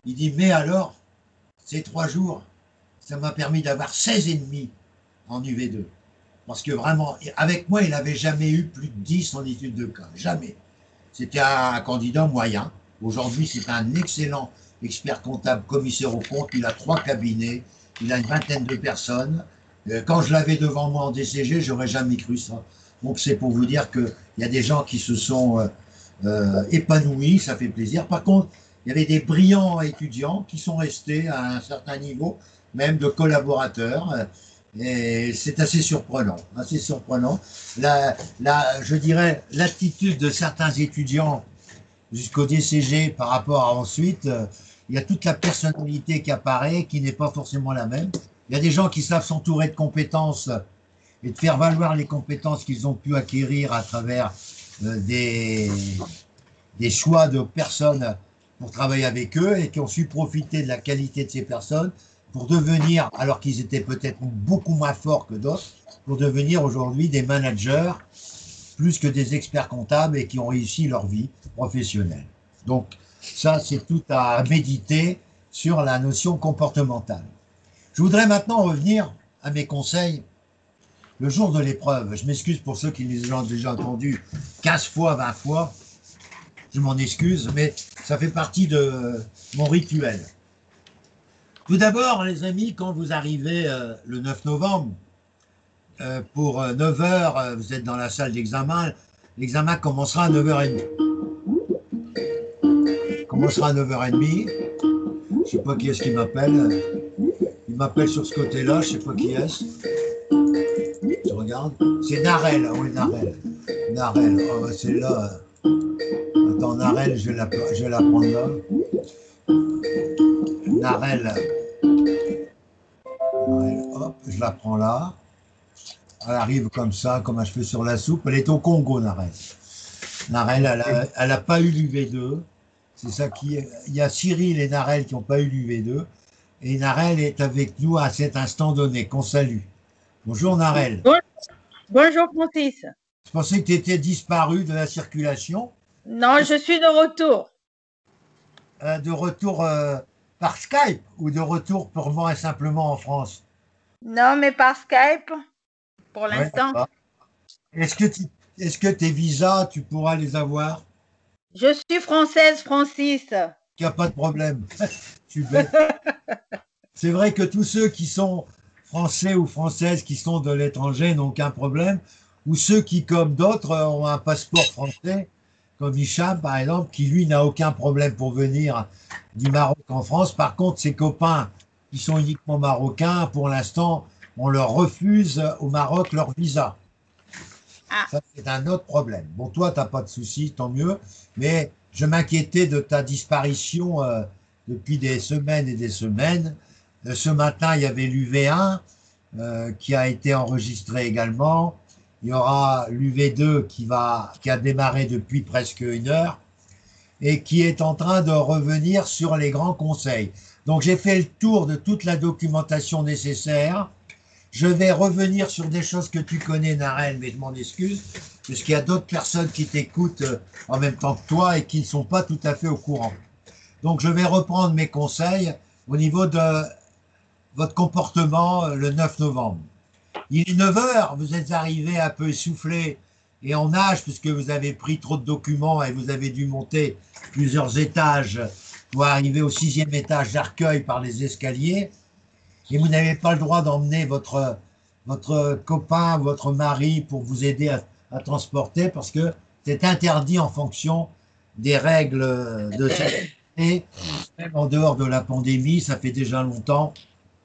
Il dit, mais alors, ces 3 jours, ça m'a permis d'avoir 16,5 en UV2. Parce que vraiment, avec moi, il n'avait jamais eu plus de 10 en études de cas. Jamais. C'était un candidat moyen. Aujourd'hui, c'est un excellent expert comptable, commissaire aux comptes. Il a 3 cabinets. Il a une vingtaine de personnes. Quand je l'avais devant moi en DCG, j'aurais jamais cru ça. Donc, c'est pour vous dire qu'il y a des gens qui se sont épanouis. Ça fait plaisir. Par contre, il y avait des brillants étudiants qui sont restés à un certain niveau, même de collaborateurs. Et c'est assez surprenant, assez surprenant. Je dirais, l'attitude de certains étudiants jusqu'au DCG par rapport à ensuite, il y a toute la personnalité qui apparaît, qui n'est pas forcément la même. Il y a des gens qui savent s'entourer de compétences et de faire valoir les compétences qu'ils ont pu acquérir à travers des choix de personnes pour travailler avec eux et qui ont su profiter de la qualité de ces personnes pour devenir, alors qu'ils étaient peut-être beaucoup moins forts que d'autres, pour devenir aujourd'hui des managers plus que des experts comptables et qui ont réussi leur vie professionnelle. Donc ça, c'est tout à méditer sur la notion comportementale. Je voudrais maintenant revenir à mes conseils le jour de l'épreuve. Je m'excuse pour ceux qui les ont déjà entendus 15 fois, 20 fois. Je m'en excuse, mais ça fait partie de mon rituel. Tout d'abord, les amis, quand vous arrivez le 9 novembre, pour 9 heures, vous êtes dans la salle d'examen. L'examen commencera à 9h30. Commencera à 9h30. Je ne sais pas qui est-ce qui m'appelle. Il m'appelle sur ce côté-là, je ne sais pas qui est-ce. Je regarde. C'est Narel. Oui, Narel. Narel. Oh, c'est là. Attends, Narel, je vais la prendre là. Narel. Hop, je la prends là. Elle arrive comme ça, comme un cheveu sur la soupe. Elle est au Congo, Narel. Narel, elle n'a pas eu l'UV2. C'est ça qui est. Il y a Cyril et Narel qui n'ont pas eu l'UV2. Et Narel est avec nous à cet instant donné, qu'on salue. Bonjour, Narel. Bonjour, Francis. Je pensais que tu étais disparu de la circulation. Non, je suis de retour. De retour par Skype ou de retour purement et simplement en France? Non, mais par Skype, pour l'instant. Ouais, est-ce que tes visas, tu pourras les avoir? Je suis française, Francis. Il n'y a pas de problème. C'est vrai que tous ceux qui sont français ou françaises qui sont de l'étranger n'ont aucun problème, ou ceux qui, comme d'autres, ont un passeport français, comme Hicham par exemple, qui lui n'a aucun problème pour venir du Maroc en France. Par contre, ses copains qui sont uniquement marocains, pour l'instant, on leur refuse au Maroc leur visa. Ça, c'est un autre problème. Bon, toi, tu n'as pas de soucis, tant mieux, mais je m'inquiétais de ta disparition depuis des semaines et des semaines. Ce matin, il y avait l'UV1 qui a été enregistré également. Il y aura l'UV2 qui a démarré depuis presque 1 heure et qui est en train de revenir sur les grands conseils. Donc, j'ai fait le tour de toute la documentation nécessaire. Je vais revenir sur des choses que tu connais, Narel, mais je m'en excuse, parce qu'il y a d'autres personnes qui t'écoutent en même temps que toi et qui ne sont pas tout à fait au courant. Donc, je vais reprendre mes conseils au niveau de votre comportement le 9 novembre. Il est 9 heures, vous êtes arrivé un peu essoufflé et en nage, puisque vous avez pris trop de documents et vous avez dû monter plusieurs étages pour arriver au 6e étage d'Arcueil par les escaliers. Et vous n'avez pas le droit d'emmener votre copain, votre mari pour vous aider à transporter parce que c'est interdit en fonction des règles de sécurité. Même en dehors de la pandémie, ça fait déjà longtemps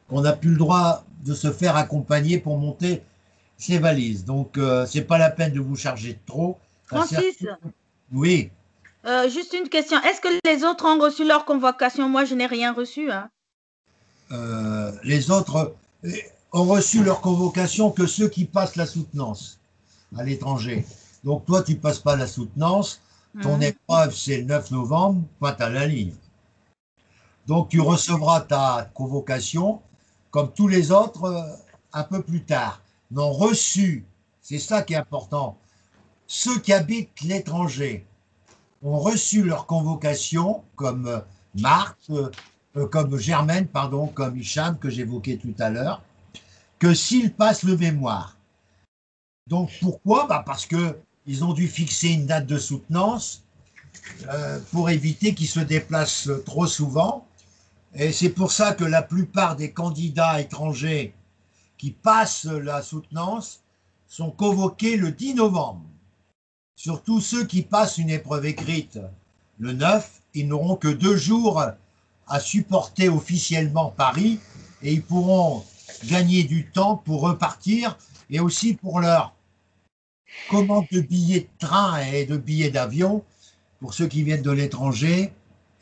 qu'on n'a plus le droit de se faire accompagner pour monter ses valises. Donc, c'est pas la peine de vous charger de trop. Francis, oui. Juste une question. Est-ce que les autres ont reçu leur convocation? Moi, je n'ai rien reçu. Hein. Les autres ont reçu leur convocation que ceux qui passent la soutenance à l'étranger. Donc toi, tu ne passes pas la soutenance. Ton épreuve, c'est le 9 novembre, pointe à la ligne. Donc tu recevras ta convocation, comme tous les autres, un peu plus tard. Non reçu, c'est ça qui est important. Ceux qui habitent l'étranger ont reçu leur convocation, comme Marthe, comme Germaine, pardon, comme Hicham, que j'évoquais tout à l'heure, que s'ils passent le mémoire. Donc pourquoi? Parce qu'ils ont dû fixer une date de soutenance pour éviter qu'ils se déplacent trop souvent. Et c'est pour ça que la plupart des candidats étrangers qui passent la soutenance sont convoqués le 10 novembre. Surtout ceux qui passent une épreuve écrite le 9, ils n'auront que 2 jours à supporter officiellement Paris et ils pourront gagner du temps pour repartir et aussi pour leur commande de billets de train et de billets d'avion. Pour ceux qui viennent de l'étranger,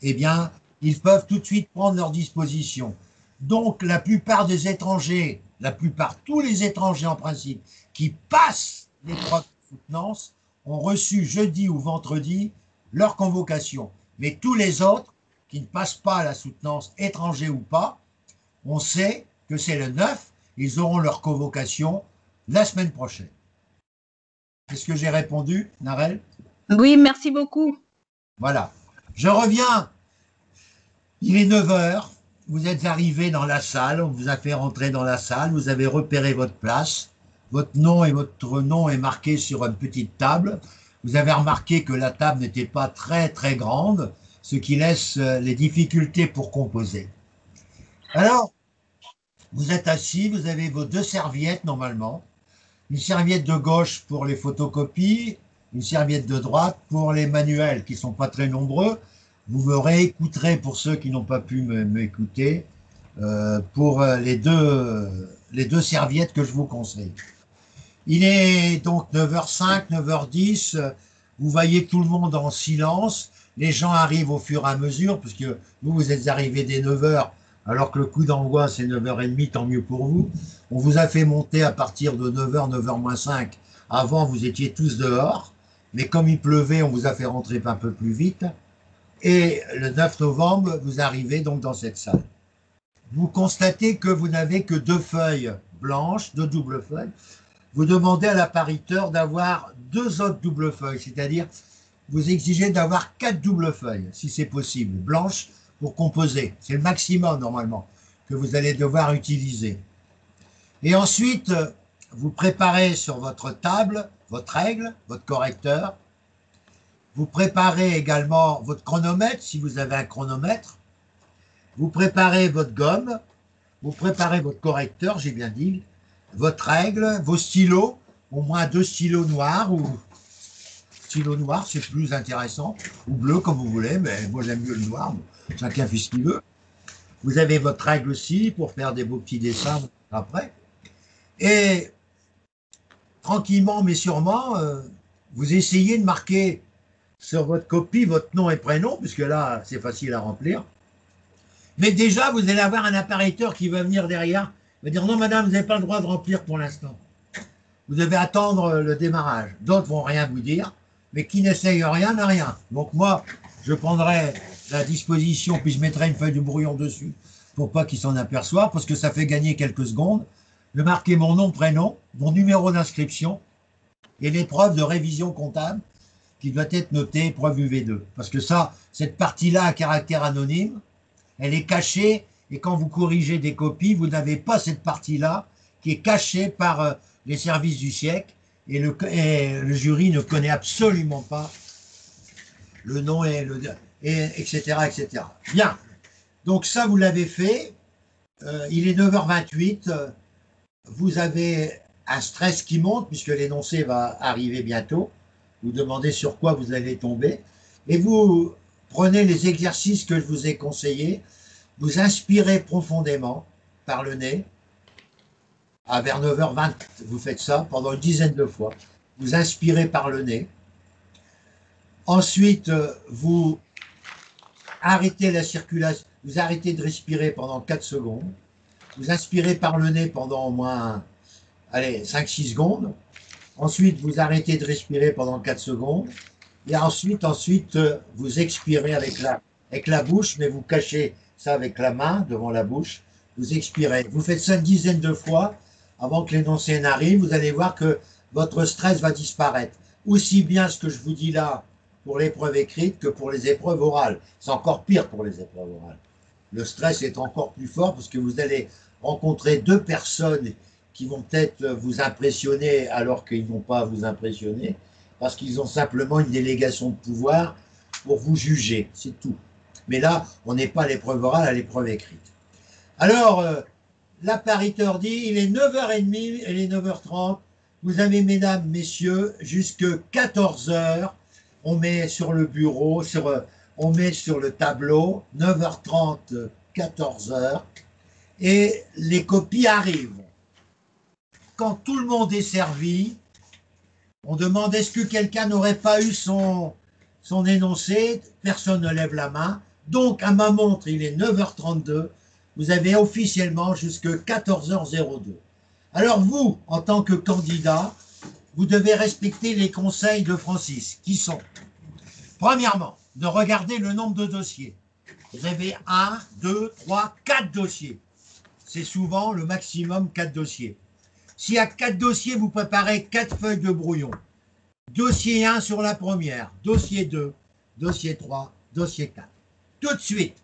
eh bien, ils peuvent tout de suite prendre leur disposition. Donc, la plupart des étrangers, tous les étrangers en principe, qui passent l'épreuve de soutenance, ont reçu jeudi ou vendredi leur convocation. Mais tous les autres, qui ne passent pas la soutenance, étrangers ou pas, on sait que c'est le 9, ils auront leur convocation la semaine prochaine. Est-ce que j'ai répondu, Narelle? Oui, merci beaucoup. Voilà. Je reviens. Il est 9 heures. Vous êtes arrivé dans la salle. On vous a fait rentrer dans la salle. Vous avez repéré votre place. Votre nom est marqué sur une petite table. Vous avez remarqué que la table n'était pas très très grande, ce qui laisse les difficultés pour composer. Alors, vous êtes assis. Vous avez vos 2 serviettes normalement. Une serviette de gauche pour les photocopies, une serviette de droite pour les manuels qui ne sont pas très nombreux. Vous me réécouterez pour ceux qui n'ont pas pu m'écouter pour les deux serviettes que je vous conseille. Il est donc 9h05, 9h10. Vous voyez tout le monde en silence. Les gens arrivent au fur et à mesure, puisque vous êtes arrivés dès 9h, alors que le coup d'envoi, c'est 9h30, tant mieux pour vous. On vous a fait monter à partir de 9h, 9h-5. Avant, vous étiez tous dehors. Mais comme il pleuvait, on vous a fait rentrer un peu plus vite. Et le 9 novembre, vous arrivez donc dans cette salle. Vous constatez que vous n'avez que 2 feuilles blanches, 2 doubles feuilles. Vous demandez à l'appariteur d'avoir 2 autres doubles feuilles, c'est-à-dire vous exigez d'avoir 4 doubles feuilles, si c'est possible, blanches, pour composer. C'est le maximum, normalement, que vous allez devoir utiliser. Et ensuite, vous préparez sur votre table votre règle, votre correcteur. Vous préparez également votre chronomètre, si vous avez un chronomètre. Vous préparez votre gomme. Vous préparez votre correcteur, j'ai bien dit. Votre règle, vos stylos, au moins 2 stylos noirs ou stylo noir, c'est plus intéressant, ou bleu comme vous voulez, mais moi j'aime mieux le noir, chacun fait ce qu'il veut. Vous avez votre règle aussi pour faire des beaux petits dessins après. Et tranquillement mais sûrement, vous essayez de marquer sur votre copie votre nom et prénom, puisque là c'est facile à remplir. Mais déjà, vous allez avoir un appariteur qui va venir derrière, va dire non madame, vous n'avez pas le droit de remplir pour l'instant. Vous devez attendre le démarrage. D'autres vont rien vous dire, mais qui n'essaye rien n'a rien. Donc moi, je prendrai la disposition, puis je mettrai une feuille de brouillon dessus, pour pas qu'ils s'en aperçoivent, parce que ça fait gagner quelques secondes, de marquer mon nom, prénom, mon numéro d'inscription, et l'épreuve de révision comptable, qui doit être notée épreuve UV2. Parce que ça, cette partie-là à caractère anonyme, elle est cachée, et quand vous corrigez des copies, vous n'avez pas cette partie-là, qui est cachée par les services du siècle, et le jury ne connaît absolument pas le nom, etc., etc. Bien, donc ça, vous l'avez fait. Il est 9h28. Vous avez un stress qui monte, puisque l'énoncé va arriver bientôt. Vous demandez sur quoi vous allez tomber. Et vous prenez les exercices que je vous ai conseillés. Vous inspirez profondément par le nez. Vers 9h20, vous faites ça pendant une dizaine de fois. Vous inspirez par le nez. Ensuite, vous arrêtez la circulation. Vous arrêtez de respirer pendant 4 secondes. Vous inspirez par le nez pendant au moins 5-6 secondes. Ensuite, vous arrêtez de respirer pendant 4 secondes. Et ensuite, vous expirez avec la bouche, mais vous cachez ça avec la main devant la bouche. Vous expirez. Vous faites ça une dizaine de fois avant que l'énoncé n'arrive. Vous allez voir que votre stress va disparaître. Aussi bien ce que je vous dis là pour l'épreuve écrite que pour les épreuves orales. C'est encore pire pour les épreuves orales. Le stress est encore plus fort parce que vous allez rencontrer 2 personnes qui vont peut-être vous impressionner alors qu'ils ne vont pas vous impressionner parce qu'ils ont simplement une délégation de pouvoir pour vous juger, c'est tout. Mais là, on n'est pas à l'épreuve orale, à l'épreuve écrite. Alors, l'appariteur dit, il est 9h30, il est 9h30, vous avez, mesdames, messieurs, jusque 14h, on met sur le bureau, on met sur le tableau, 9h30, 14h, et les copies arrivent. Quand tout le monde est servi, on demande est-ce que quelqu'un n'aurait pas eu son énoncé, personne ne lève la main, donc à ma montre il est 9h32, vous avez officiellement jusqu'à 14h02. Alors vous, en tant que candidat, vous devez respecter les conseils de Francis, qui sont, premièrement, de regarder le nombre de dossiers. Vous avez 1, 2, 3, 4 dossiers. C'est souvent le maximum 4 dossiers. S'il y a 4 dossiers, vous préparez 4 feuilles de brouillon. Dossier 1 sur la première, dossier 2, dossier 3, dossier 4. Tout de suite,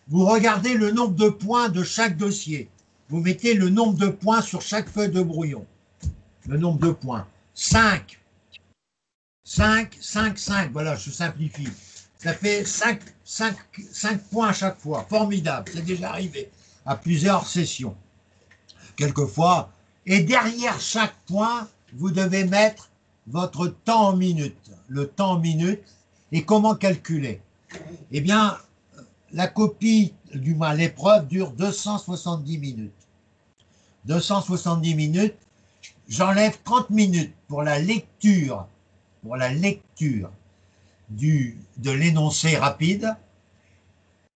vous regardez le nombre de points de chaque dossier. Vous mettez le nombre de points sur chaque feuille de brouillon. Le nombre de points. 5. 5, 5, 5. Voilà, je simplifie. Ça fait 5 points à chaque fois. Formidable. C'est déjà arrivé à plusieurs sessions. Quelquefois. Et derrière chaque point, vous devez mettre votre temps en minutes. Le temps en minutes. Et comment calculer? Eh bien, la copie, du moins l'épreuve, dure 270 minutes. 270 minutes, j'enlève 30 minutes pour la lecture, de l'énoncé rapide,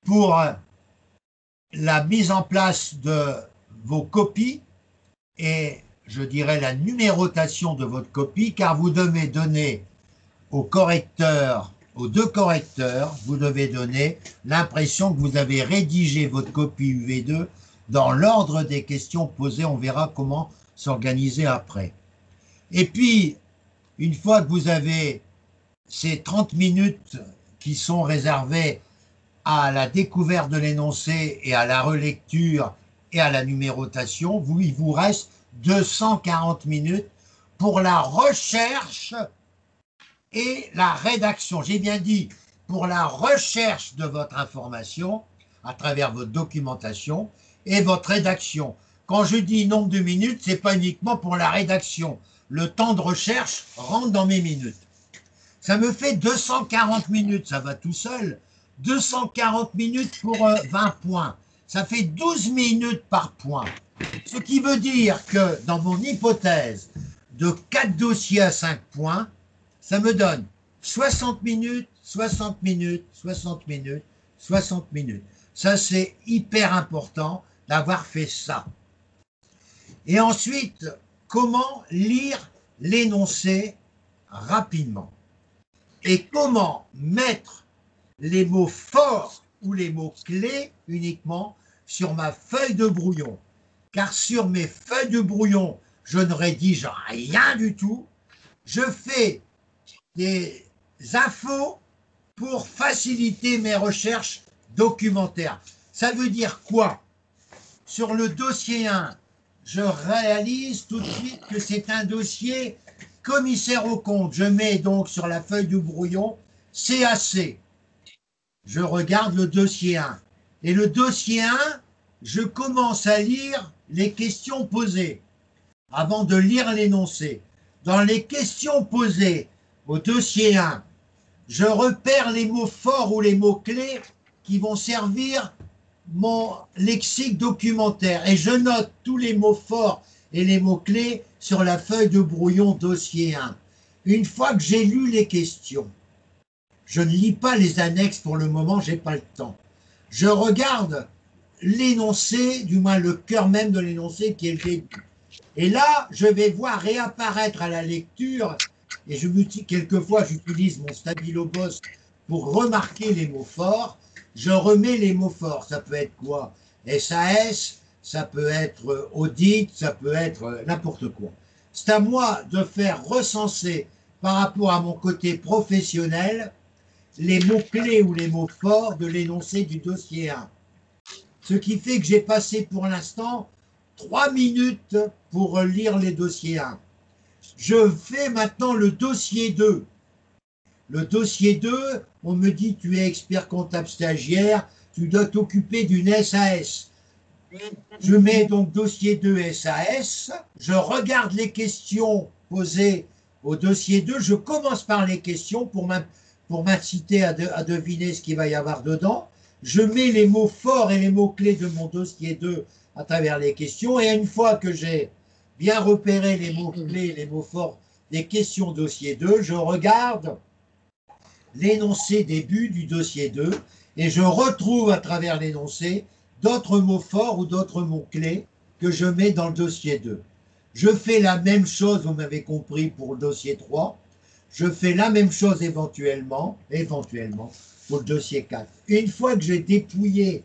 pour la mise en place de vos copies et, je dirais, la numérotation de votre copie, car vous devez donner au correcteur, aux 2 correcteurs, vous devez donner l'impression que vous avez rédigé votre copie UV2 dans l'ordre des questions posées. On verra comment s'organiser après. Et puis, une fois que vous avez ces 30 minutes qui sont réservées à la découverte de l'énoncé et à la relecture et à la numérotation, il vous reste 240 minutes pour la recherche et la rédaction. J'ai bien dit pour la recherche de votre information à travers votre documentation et votre rédaction. Quand je dis nombre de minutes, ce n'est pas uniquement pour la rédaction. Le temps de recherche rentre dans mes minutes. Ça me fait 240 minutes, ça va tout seul. 240 minutes pour 20 points. Ça fait 12 minutes par point. Ce qui veut dire que dans mon hypothèse de 4 dossiers à 5 points, ça me donne 60 minutes, 60 minutes, 60 minutes, 60 minutes. Ça, c'est hyper important d'avoir fait ça. Et ensuite, comment lire l'énoncé rapidement? Et comment mettre les mots forts ou les mots clés uniquement sur ma feuille de brouillon? Car sur mes feuilles de brouillon, je ne rédige rien du tout. Je fais des infos pour faciliter mes recherches documentaires. Ça veut dire quoi? Sur le dossier 1, je réalise tout de suite que c'est un dossier commissaire aux comptes. Je mets donc sur la feuille de brouillon CAC. Je regarde le dossier 1. Et le dossier 1, je commence à lire les questions posées avant de lire l'énoncé. Dans les questions posées au dossier 1, je repère les mots forts ou les mots-clés qui vont servir mon lexique documentaire et je note tous les mots forts et les mots-clés sur la feuille de brouillon dossier 1. Une fois que j'ai lu les questions, je ne lis pas les annexes pour le moment, je n'ai pas le temps. Je regarde l'énoncé, du moins le cœur même de l'énoncé qui est le début. Et là, je vais voir réapparaître à la lecture, et quelquefois j'utilise mon stabilo boss pour remarquer les mots forts. Je remets les mots forts. Ça peut être quoi? SAS, ça peut être audit, ça peut être n'importe quoi. C'est à moi de faire recenser par rapport à mon côté professionnel les mots-clés ou les mots forts de l'énoncé du dossier 1. Ce qui fait que j'ai passé pour l'instant 3 minutes pour lire les dossiers 1. Je fais maintenant le dossier 2. Le dossier 2, on me dit tu es expert comptable stagiaire, tu dois t'occuper d'une SAS. Je mets donc dossier 2 SAS, je regarde les questions posées au dossier 2, je commence par les questions pour m'inciter à deviner ce qu'il va y avoir dedans. Je mets les mots forts et les mots-clés de mon dossier 2 à travers les questions et une fois que j'ai bien repéré les mots-clés, les mots forts des questions dossier 2, je regarde l'énoncé début du dossier 2 et je retrouve à travers l'énoncé d'autres mots forts ou d'autres mots-clés que je mets dans le dossier 2. Je fais la même chose, vous m'avez compris, pour le dossier 3. Je fais la même chose éventuellement, pour le dossier 4. Une fois que j'ai dépouillé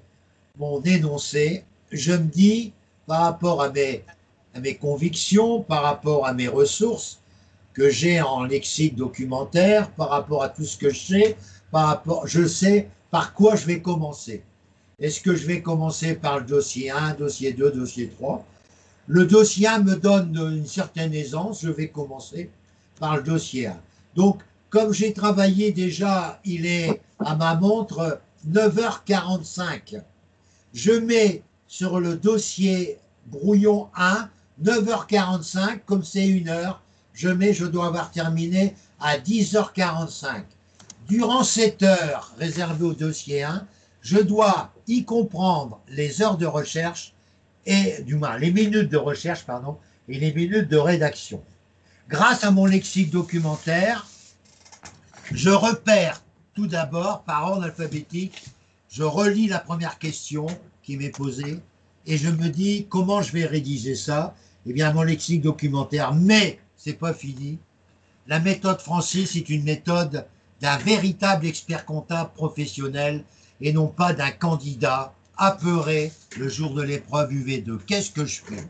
mon énoncé, je me dis, par rapport à mes convictions, par rapport à mes ressources que j'ai en lexique documentaire, par rapport à tout ce que je sais, je sais par quoi je vais commencer. Est-ce que je vais commencer par le dossier 1, dossier 2, dossier 3? Le dossier 1 me donne une certaine aisance, je vais commencer par le dossier 1. Donc, comme j'ai travaillé déjà, il est à ma montre 9h45. Je mets sur le dossier brouillon 1, 9h45, comme c'est 1 heure, je dois avoir terminé à 10h45. Durant cette heure réservée au dossier 1, je dois y comprendre les heures de recherche et du moins les minutes de recherche, pardon, et les minutes de rédaction. Grâce à mon lexique documentaire, je repère tout d'abord par ordre alphabétique, je relis la première question qui m'est posée et je me dis comment je vais rédiger ça. Eh bien, mon lexique documentaire, mais c'est pas fini. La méthode Francis est une méthode d'un véritable expert comptable professionnel et non pas d'un candidat apeuré le jour de l'épreuve UV2. Qu'est-ce que je fais?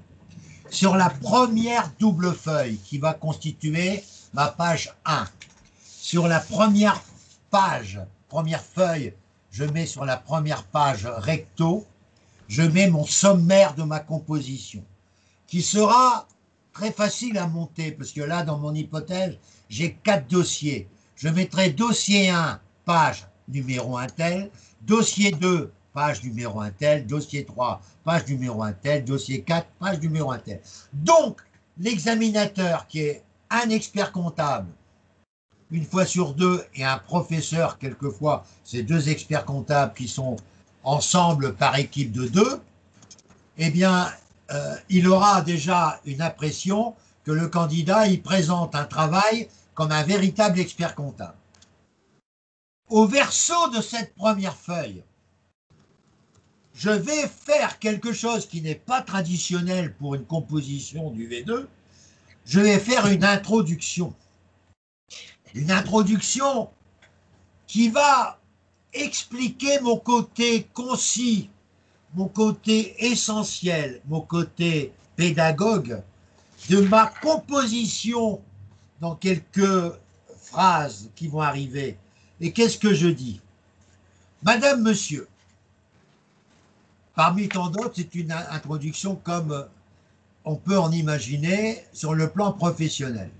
Sur la première double feuille qui va constituer ma page 1, sur la première feuille, je mets sur la première page recto, je mets mon sommaire de ma composition, qui sera très facile à monter, parce que là, dans mon hypothèse, j'ai 4 dossiers. Je mettrai dossier 1, page numéro 1 tel, dossier 2, page numéro 1 tel, dossier 3, page numéro 1 tel, dossier 4, page numéro 1 tel. Donc, l'examinateur, qui est un expert comptable, une fois sur deux, et un professeur, quelquefois, c'est 2 experts comptables qui sont ensemble par équipe de 2, eh bien, il aura déjà une impression que le candidat il présente un travail comme un véritable expert comptable. Au verso de cette première feuille, je vais faire quelque chose qui n'est pas traditionnel pour une composition du V2. Je vais faire une introduction. Une introduction qui va expliquer mon côté concis, mon côté essentiel, mon côté pédagogue de ma composition dans quelques phrases qui vont arriver. Et qu'est-ce que je dis? Madame, monsieur, parmi tant d'autres, c'est une introduction comme on peut en imaginer sur le plan professionnel.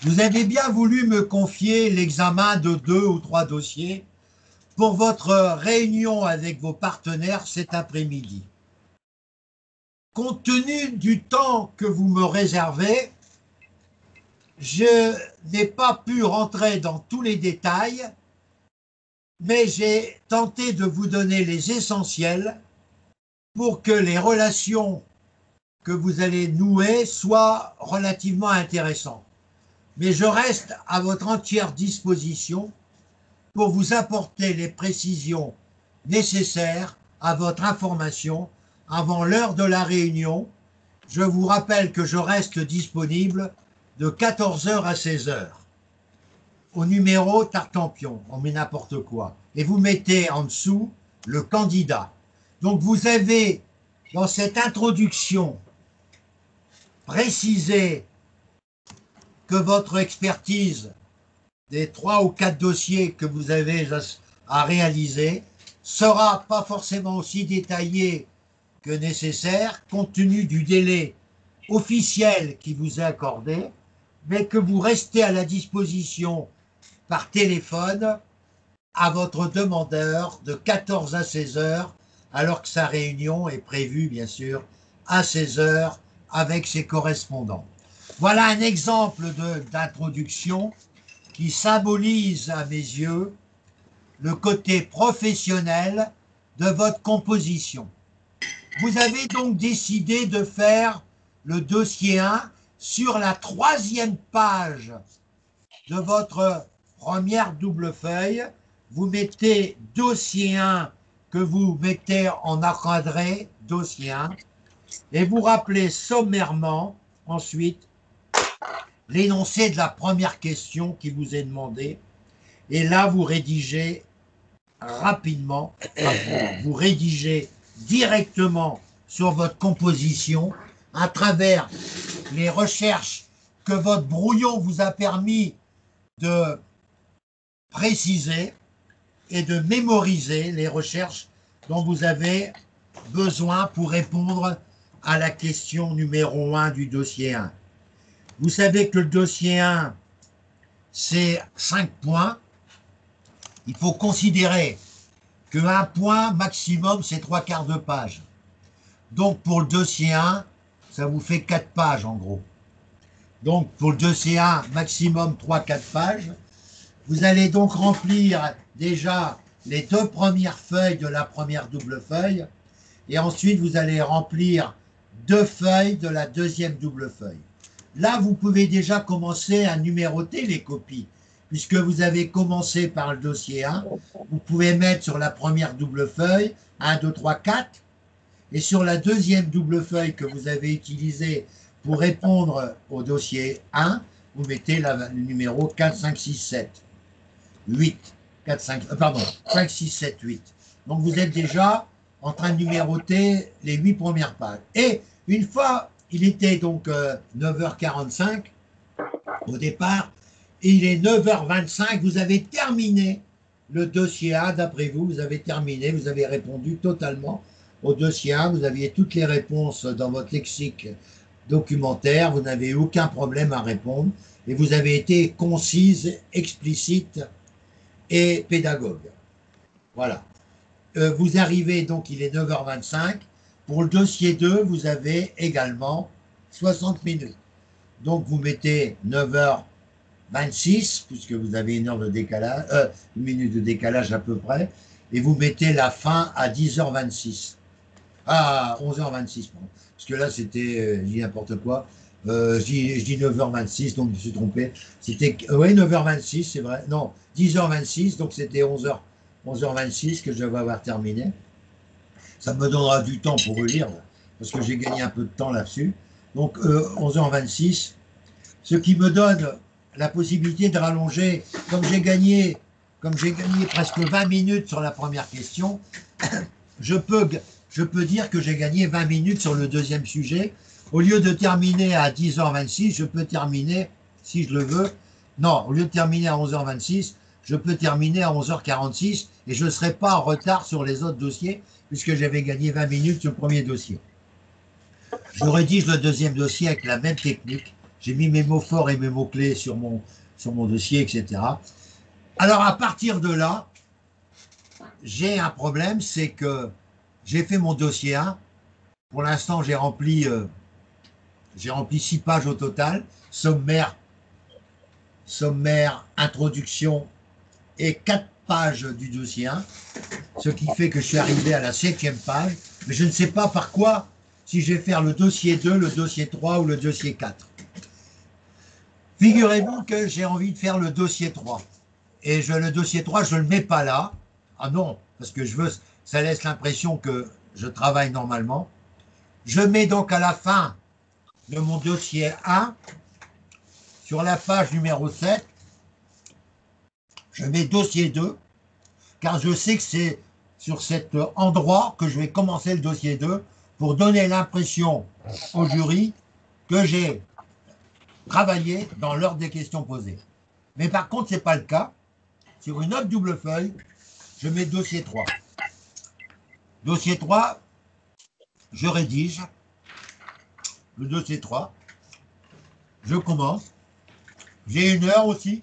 Vous avez bien voulu me confier l'examen de 2 ou 3 dossiers pour votre réunion avec vos partenaires cet après-midi. Compte tenu du temps que vous me réservez, je n'ai pas pu rentrer dans tous les détails, mais j'ai tenté de vous donner les essentiels pour que les relations que vous allez nouer soient relativement intéressantes. Mais je reste à votre entière disposition pour vous apporter les précisions nécessaires à votre information avant l'heure de la réunion. Je vous rappelle que je reste disponible de 14h à 16h. Au numéro Tartampion, on met n'importe quoi. Et vous mettez en dessous le candidat. Donc vous avez dans cette introduction précisé que votre expertise des 3 ou 4 dossiers que vous avez à réaliser sera pas forcément aussi détaillée que nécessaire compte tenu du délai officiel qui vous est accordé, mais que vous restez à la disposition par téléphone à votre demandeur de 14 à 16 heures, alors que sa réunion est prévue bien sûr à 16 heures avec ses correspondants. Voilà un exemple d'introduction qui symbolise à mes yeux le côté professionnel de votre composition. Vous avez donc décidé de faire le dossier 1 sur la 3e page de votre première double feuille. Vous mettez dossier 1 que vous mettez en encadré dossier 1 et vous rappelez sommairement ensuite l'énoncé de la première question qui vous est demandée. Et là, vous rédigez rapidement, vous rédigez directement sur votre composition à travers les recherches que votre brouillon vous a permis de préciser et de mémoriser les recherches dont vous avez besoin pour répondre à la question numéro 1 du dossier 1. Vous savez que le dossier 1, c'est 5 points. Il faut considérer qu'un point maximum, c'est 3/4 de page. Donc, pour le dossier 1, ça vous fait 4 pages en gros. Donc, pour le dossier 1, maximum 3-4 pages. Vous allez donc remplir déjà les 2 premières feuilles de la première double feuille. Et ensuite, vous allez remplir 2 feuilles de la deuxième double feuille. Là, vous pouvez déjà commencer à numéroter les copies. Puisque vous avez commencé par le dossier 1, vous pouvez mettre sur la première double feuille 1, 2, 3, 4. Et sur la deuxième double feuille que vous avez utilisée pour répondre au dossier 1, vous mettez le numéro 4, 5, 6, 7, 8. 4, 5, pardon, 5, 6, 7, 8. Donc vous êtes déjà en train de numéroter les 8 premières pages. Et une fois, il était donc 9h45 au départ, et il est 9h25, vous avez terminé le dossier 1, d'après vous, vous avez terminé, vous avez répondu totalement au dossier 1, vous aviez toutes les réponses dans votre lexique documentaire, vous n'avez aucun problème à répondre, et vous avez été concise, explicite et pédagogue. Voilà. Vous arrivez, donc il est 9h25, pour le dossier 2, vous avez également 60 minutes. Donc vous mettez 9h26, puisque vous avez une heure de décalage, une minute de décalage à peu près, et vous mettez la fin à 10h26. Ah, 11h26, pardon. Parce que là, c'était, je dis n'importe quoi, je dis 9h26, donc je me suis trompé. C'était, oui, 9h26, c'est vrai. Non, 10h26, donc c'était 11h26 que je vais avoir terminé. Ça me donnera du temps pour relire, parce que j'ai gagné un peu de temps là-dessus. Donc, 11h26, ce qui me donne la possibilité de rallonger, comme j'ai gagné presque 20 minutes sur la première question, je peux dire que j'ai gagné 20 minutes sur le deuxième sujet. Au lieu de terminer à 10h26, je peux terminer, si je le veux, non, au lieu de terminer à 11h26, je peux terminer à 11h46 et je ne serai pas en retard sur les autres dossiers puisque j'avais gagné 20 minutes sur le premier dossier. Je rédige le deuxième dossier avec la même technique. J'ai mis mes mots forts et mes mots clés sur mon dossier, etc. Alors, à partir de là, j'ai un problème, c'est que j'ai fait mon dossier 1. Pour l'instant, j'ai rempli 6 pages au total. Sommaire, introduction et 4 pages du dossier 1. Ce qui fait que je suis arrivé à la 7e page. Mais je ne sais pas par quoi, si je vais faire le dossier 2, le dossier 3 ou le dossier 4. Figurez-vous que j'ai envie de faire le dossier 3. Et le dossier 3, je ne le mets pas là. Ah non, parce que ça laisse l'impression que je travaille normalement. Je mets donc à la fin de mon dossier 1, sur la page numéro 7, je mets dossier 2, car je sais que c'est sur cet endroit que je vais commencer le dossier 2 pour donner l'impression au jury que j'ai travaillé dans l'ordre des questions posées. Mais par contre, ce n'est pas le cas. Sur une autre double feuille, je mets dossier 3. Dossier 3, je rédige le dossier 3. Je commence. J'ai 1 heure aussi.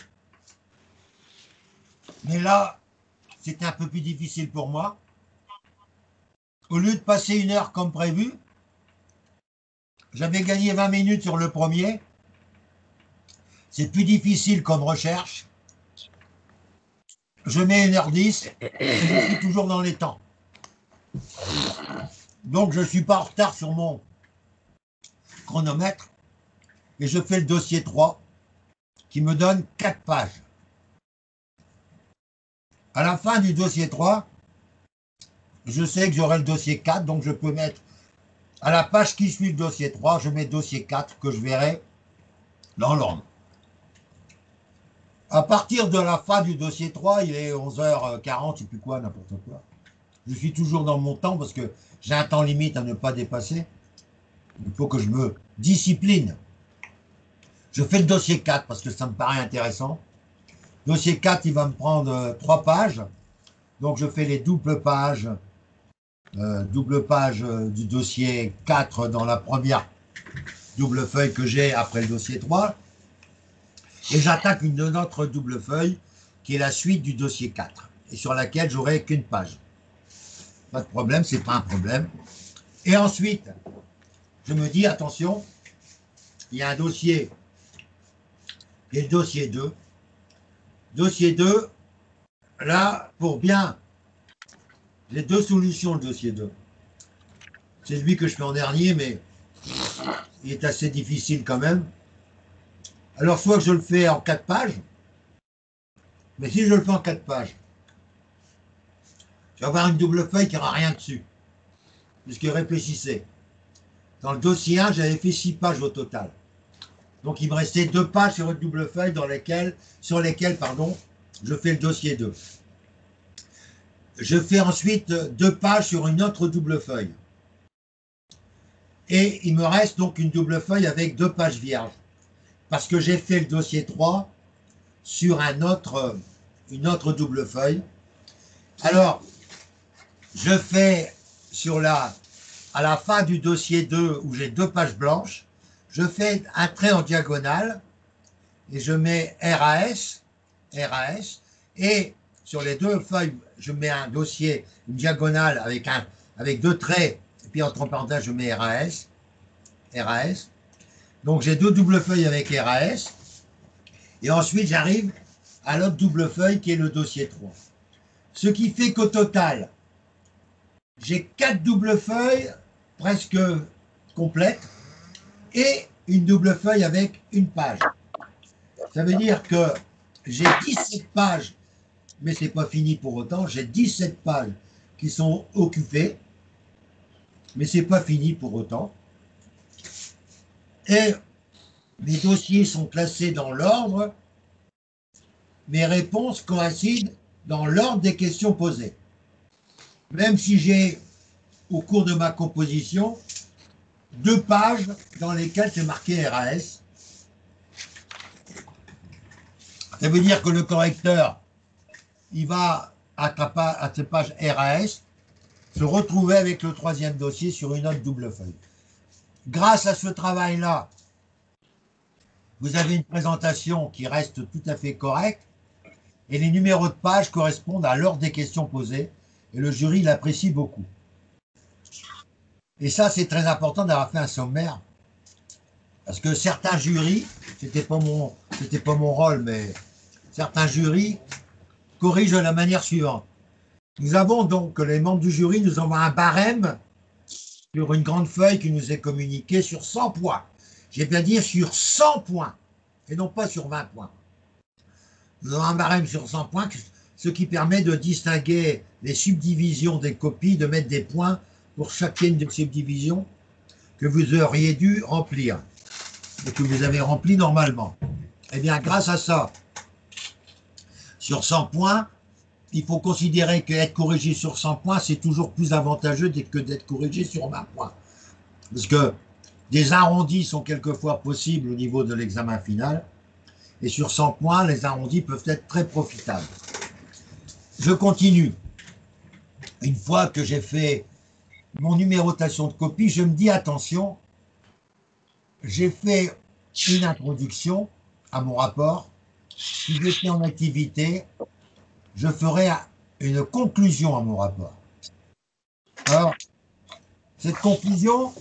Mais là, c'était un peu plus difficile pour moi. Au lieu de passer 1 heure comme prévu, j'avais gagné 20 minutes sur le premier. C'est plus difficile comme recherche. Je mets 1h10 et je suis toujours dans les temps. Donc, je ne suis pas en retard sur mon chronomètre et je fais le dossier 3 qui me donne 4 pages. À la fin du dossier 3, je sais que j'aurai le dossier 4, donc je peux mettre à la page qui suit le dossier 3, je mets dossier 4 que je verrai dans l'ordre. À partir de la fin du dossier 3, il est 11h40, je sais plus quoi, n'importe quoi. Je suis toujours dans mon temps parce que j'ai un temps limite à ne pas dépasser. Il faut que je me discipline. Je fais le dossier 4 parce que ça me paraît intéressant. Dossier 4, il va me prendre 3 pages. Donc je fais les doubles pages du dossier 4 dans la première double feuille que j'ai après le dossier 3. Et j'attaque une autre double feuille qui est la suite du dossier 4 et sur laquelle j'aurai qu'une page. Pas de problème, c'est pas un problème. Et ensuite, je me dis, attention, il y a un dossier qui est le dossier 2. Dossier 2, là, pour bien, j'ai 2 solutions, le dossier 2. C'est celui que je fais en dernier, mais il est assez difficile quand même. Alors, soit que je le fais en 4 pages, mais si je le fais en 4 pages, je vais avoir une double feuille qui n'aura rien dessus. Puisque réfléchissez. Dans le dossier 1, j'avais fait 6 pages au total. Donc, il me restait 2 pages sur une double feuille sur lesquelles je fais le dossier 2. Je fais ensuite 2 pages sur une autre double feuille. Et il me reste donc une double feuille avec 2 pages vierges. Parce que j'ai fait le dossier 3 sur une autre double feuille. Alors, je fais à la fin du dossier 2 où j'ai 2 pages blanches, je fais un trait en diagonale et je mets RAS, et sur les 2 feuilles, je mets un dossier, une diagonale avec 2 traits, et puis entre parenthèses, je mets RAS. Donc j'ai 2 doubles feuilles avec RAS, et ensuite j'arrive à l'autre double feuille qui est le dossier 3. Ce qui fait qu'au total, j'ai 4 doubles feuilles presque complètes et une double feuille avec une page. Ça veut dire que j'ai 17 pages, mais ce n'est pas fini pour autant, j'ai 17 pages qui sont occupées, mais ce n'est pas fini pour autant. Et mes dossiers sont classés dans l'ordre, mes réponses coïncident dans l'ordre des questions posées. Même si j'ai, au cours de ma composition, 2 pages dans lesquelles c'est marqué RAS. Ça veut dire que le correcteur, il va, à cette page RAS, se retrouver avec le 3e dossier sur une autre double feuille. Grâce à ce travail-là, vous avez une présentation qui reste tout à fait correcte et les numéros de pages correspondent à l'ordre des questions posées et le jury l'apprécie beaucoup. Et ça, c'est très important d'avoir fait un sommaire parce que certains jurys, c'était pas mon rôle, mais certains jurys corrigent de la manière suivante. Nous avons donc, les membres du jury, nous avons un barème sur une grande feuille qui nous est communiquée sur 100 points. J'ai bien dit sur 100 points, et non pas sur 20 points. Nous avons un barème sur 100 points, ce qui permet de distinguer les subdivisions des copies, de mettre des points pour chacune des subdivisions que vous auriez dû remplir, et que vous avez rempli normalement. Eh bien, grâce à ça, sur 100 points, il faut considérer qu'être corrigé sur 100 points, c'est toujours plus avantageux que d'être corrigé sur 20 points. Parce que des arrondis sont quelquefois possibles au niveau de l'examen final. Et sur 100 points, les arrondis peuvent être très profitables. Je continue. Une fois que j'ai fait mon numérotation de copie, je me dis attention, j'ai fait une introduction à mon rapport. Si je suis en activité, je ferai une conclusion à mon rapport. Alors, cette conclusion,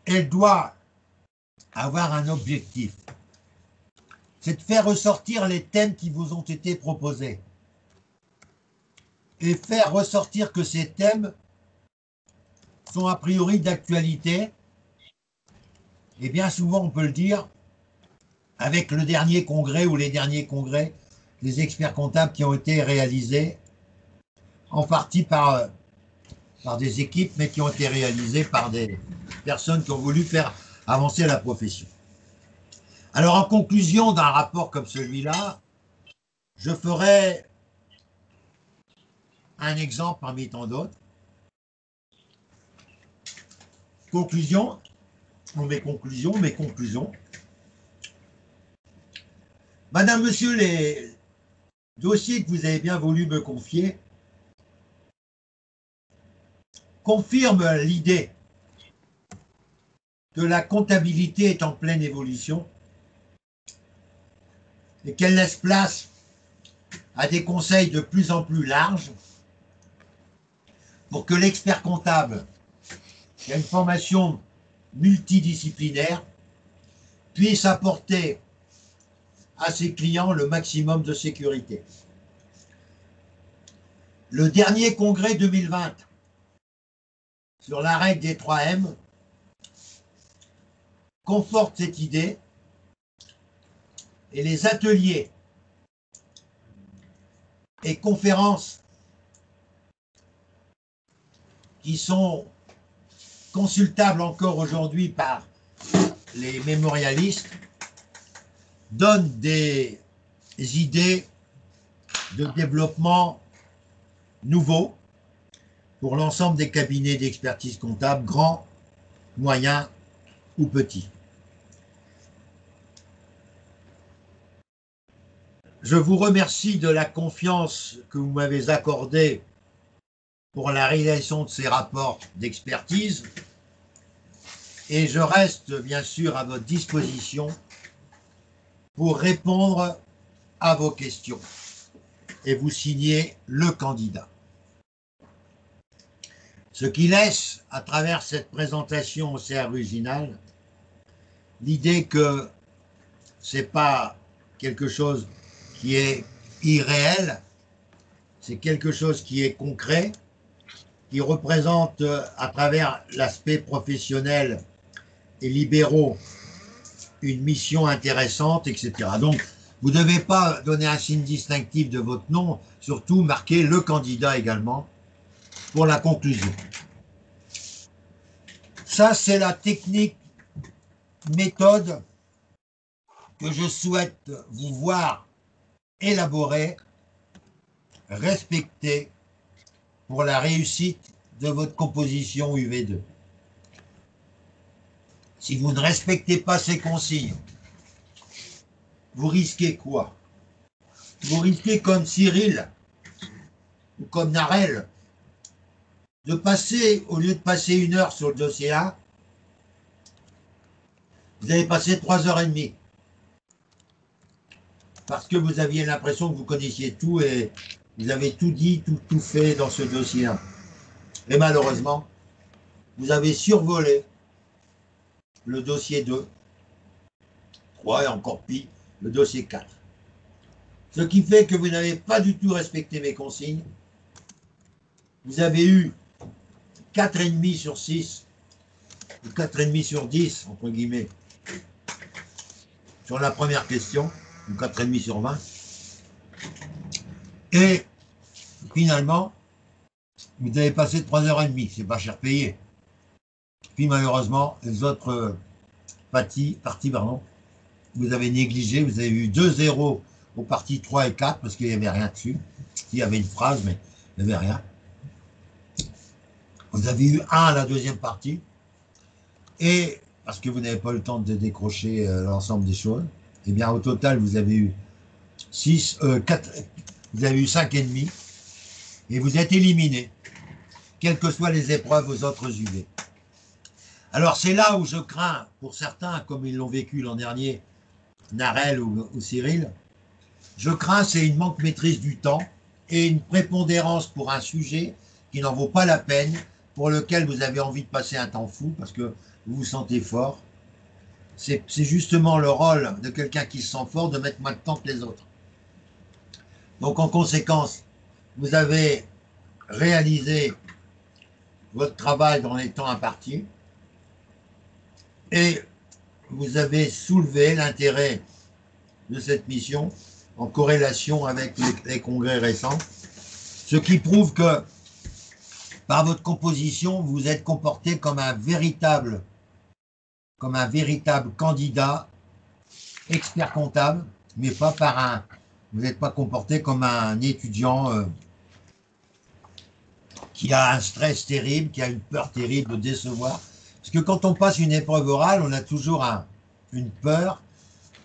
elle doit avoir un objectif. C'est de faire ressortir les thèmes qui vous ont été proposés. Et faire ressortir que ces thèmes sont a priori d'actualité. Et bien souvent, on peut le dire, avec le dernier congrès ou les derniers congrès des experts comptables qui ont été réalisés en partie par par des équipes, mais qui ont été réalisées par des personnes qui ont voulu faire avancer la profession. Alors, en conclusion d'un rapport comme celui-là, je ferai un exemple parmi tant d'autres. Conclusion, ou mes conclusions. Madame, monsieur, les dossiers que vous avez bien voulu me confier confirment l'idée que la comptabilité est en pleine évolution et qu'elle laisse place à des conseils de plus en plus larges pour que l'expert comptable, qui a une formation multidisciplinaire, puisse apporter à ses clients le maximum de sécurité. Le dernier congrès 2020 sur la règle des 3M conforte cette idée et les ateliers et conférences qui sont consultables encore aujourd'hui par les mémorialistes donnent des idées de développement nouveaux pour l'ensemble des cabinets d'expertise comptable, grands, moyens ou petits. Je vous remercie de la confiance que vous m'avez accordée pour la réalisation de ces rapports d'expertise et je reste bien sûr à votre disposition pour répondre à vos questions et vous signer le candidat. Ce qui laisse, à travers cette présentation assez originale, l'idée que ce n'est pas quelque chose qui est irréel, c'est quelque chose qui est concret, qui représente à travers l'aspect professionnel et libéraux une mission intéressante, etc. Donc, vous ne devez pas donner un signe distinctif de votre nom, surtout marquer le candidat également pour la conclusion. Ça, c'est la technique, méthode que je souhaite vous voir élaborer, respecter pour la réussite de votre composition UV2. Si vous ne respectez pas ces consignes, vous risquez quoi? Vous risquez comme Cyril ou comme Narel de passer, au lieu de passer 1 heure sur le dossier 1, vous avez passé 3h30 parce que vous aviez l'impression que vous connaissiez tout et vous avez tout dit, tout fait dans ce dossier 1. Et malheureusement, vous avez survolé le dossier 2, 3 et encore pire, le dossier 4. Ce qui fait que vous n'avez pas du tout respecté mes consignes. Vous avez eu 4,5 sur 6, ou 4,5 sur 10, entre guillemets, sur la première question, ou 4,5 sur 20. Et finalement, vous avez passé 3h30, c'est pas cher payé. Puis malheureusement, les autres parties, vous avez négligé, vous avez eu 2-0 aux parties 3 et 4 parce qu'il n'y avait rien dessus. Il y avait une phrase, mais il n'y avait rien. Vous avez eu 1 à la deuxième partie. Et parce que vous n'avez pas le temps de décrocher l'ensemble des choses, et bien au total, vous avez eu 4, vous avez eu 5,5 et vous êtes éliminé, quelles que soient les épreuves aux autres UV. Alors c'est là où je crains, pour certains, comme ils l'ont vécu l'an dernier, Narel ou Cyril, je crains c'est une manque maîtrise du temps et une prépondérance pour un sujet qui n'en vaut pas la peine, pour lequel vous avez envie de passer un temps fou parce que vous vous sentez fort. C'est justement le rôle de quelqu'un qui se sent fort de mettre moins de temps que les autres. Donc en conséquence, vous avez réalisé votre travail dans les temps impartis et vous avez soulevé l'intérêt de cette mission en corrélation avec les congrès récents, ce qui prouve que par votre composition, vous êtes comporté comme un véritable candidat, expert comptable, mais pas par un... Vous n'êtes pas comporté comme un étudiant qui a un stress terrible, qui a une peur terrible de décevoir. Parce que quand on passe une épreuve orale, on a toujours une peur,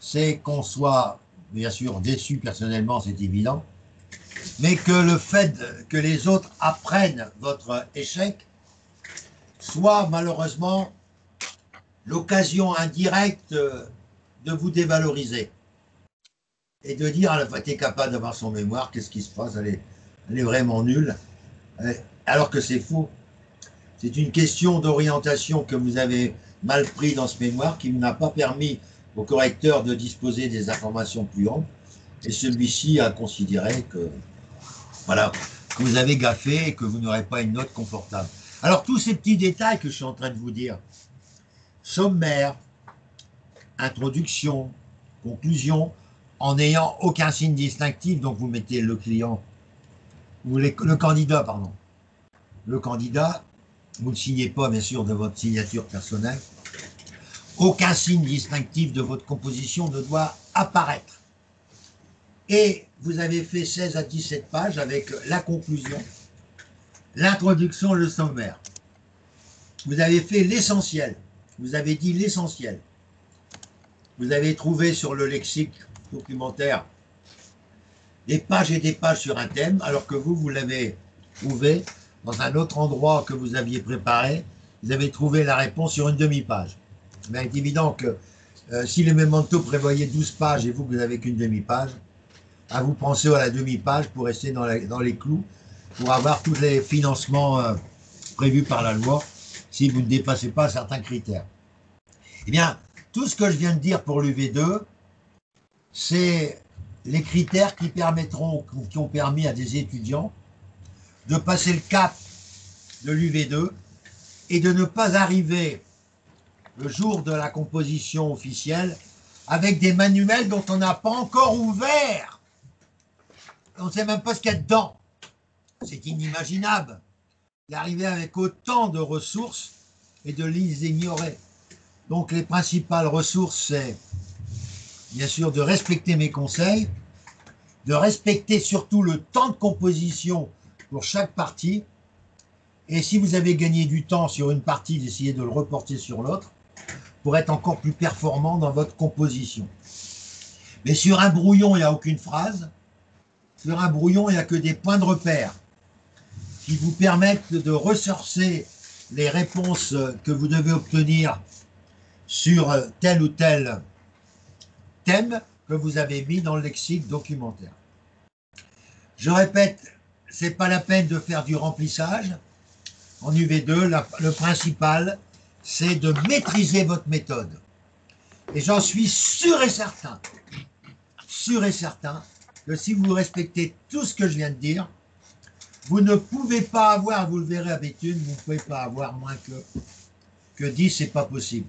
c'est qu'on soit, bien sûr, déçu personnellement, c'est évident, mais que le fait que les autres apprennent votre échec soit malheureusement l'occasion indirecte de vous dévaloriser et de dire à la fois t'es capable d'avoir son mémoire, qu'est-ce qui se passe, elle est vraiment nulle, alors que c'est faux. C'est une question d'orientation que vous avez mal pris dans ce mémoire qui n'a pas permis au correcteur de disposer des informations plus amples et celui-ci a considéré que voilà, que vous avez gaffé et que vous n'aurez pas une note confortable. Alors tous ces petits détails que je suis en train de vous dire, sommaire, introduction, conclusion, en n'ayant aucun signe distinctif, donc vous mettez le client, ou le candidat, pardon. Le candidat, vous ne signez pas bien sûr de votre signature personnelle, aucun signe distinctif de votre composition ne doit apparaître. Et vous avez fait 16 à 17 pages avec la conclusion, l'introduction, le sommaire. Vous avez fait l'essentiel. Vous avez dit l'essentiel. Vous avez trouvé sur le lexique documentaire des pages et des pages sur un thème, alors que vous l'avez trouvé dans un autre endroit que vous aviez préparé. Vous avez trouvé la réponse sur une demi-page. Mais il est évident que si le memento prévoyait 12 pages et vous n'avez qu'une demi-page, à vous penser à la demi-page pour rester dans les clous, pour avoir tous les financements prévus par la loi, si vous ne dépassez pas certains critères. Eh bien, tout ce que je viens de dire pour l'UV2, c'est les critères qui ont permis à des étudiants de passer le cap de l'UV2 et de ne pas arriver le jour de la composition officielle avec des manuels dont on n'a pas encore ouvert. On ne sait même pas ce qu'il y a dedans. C'est inimaginable d'arriver avec autant de ressources et de les ignorer. Donc les principales ressources, c'est bien sûr de respecter mes conseils, de respecter surtout le temps de composition pour chaque partie, et si vous avez gagné du temps sur une partie, d'essayer de le reporter sur l'autre, pour être encore plus performant dans votre composition. Mais sur un brouillon, il n'y a aucune phrase. Sur un brouillon, il n'y a que des points de repère qui vous permettent de ressourcer les réponses que vous devez obtenir sur tel ou tel thème que vous avez mis dans le lexique documentaire. Je répète, ce n'est pas la peine de faire du remplissage. En UV2, le principal, c'est de maîtriser votre méthode. Et j'en suis sûr et certain que si vous respectez tout ce que je viens de dire, vous ne pouvez pas avoir, vous le verrez à Béthune, vous ne pouvez pas avoir moins que 10, c'est pas possible.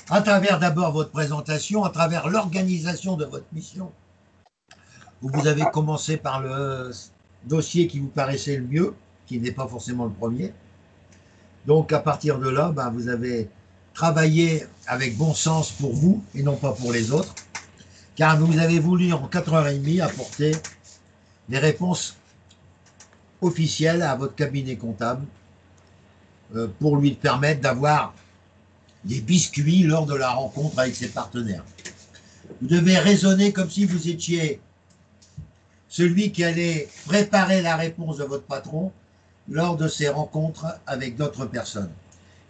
À travers d'abord votre présentation, à travers l'organisation de votre mission, où vous avez commencé par le dossier qui vous paraissait le mieux, qui n'est pas forcément le premier. Donc à partir de là, vous avez travaillé avec bon sens pour vous et non pas pour les autres, car vous avez voulu en 4h30 apporter des réponses officielles à votre cabinet comptable pour lui permettre d'avoir des biscuits lors de la rencontre avec ses partenaires. Vous devez raisonner comme si vous étiez celui qui allait préparer la réponse de votre patron lors de ses rencontres avec d'autres personnes.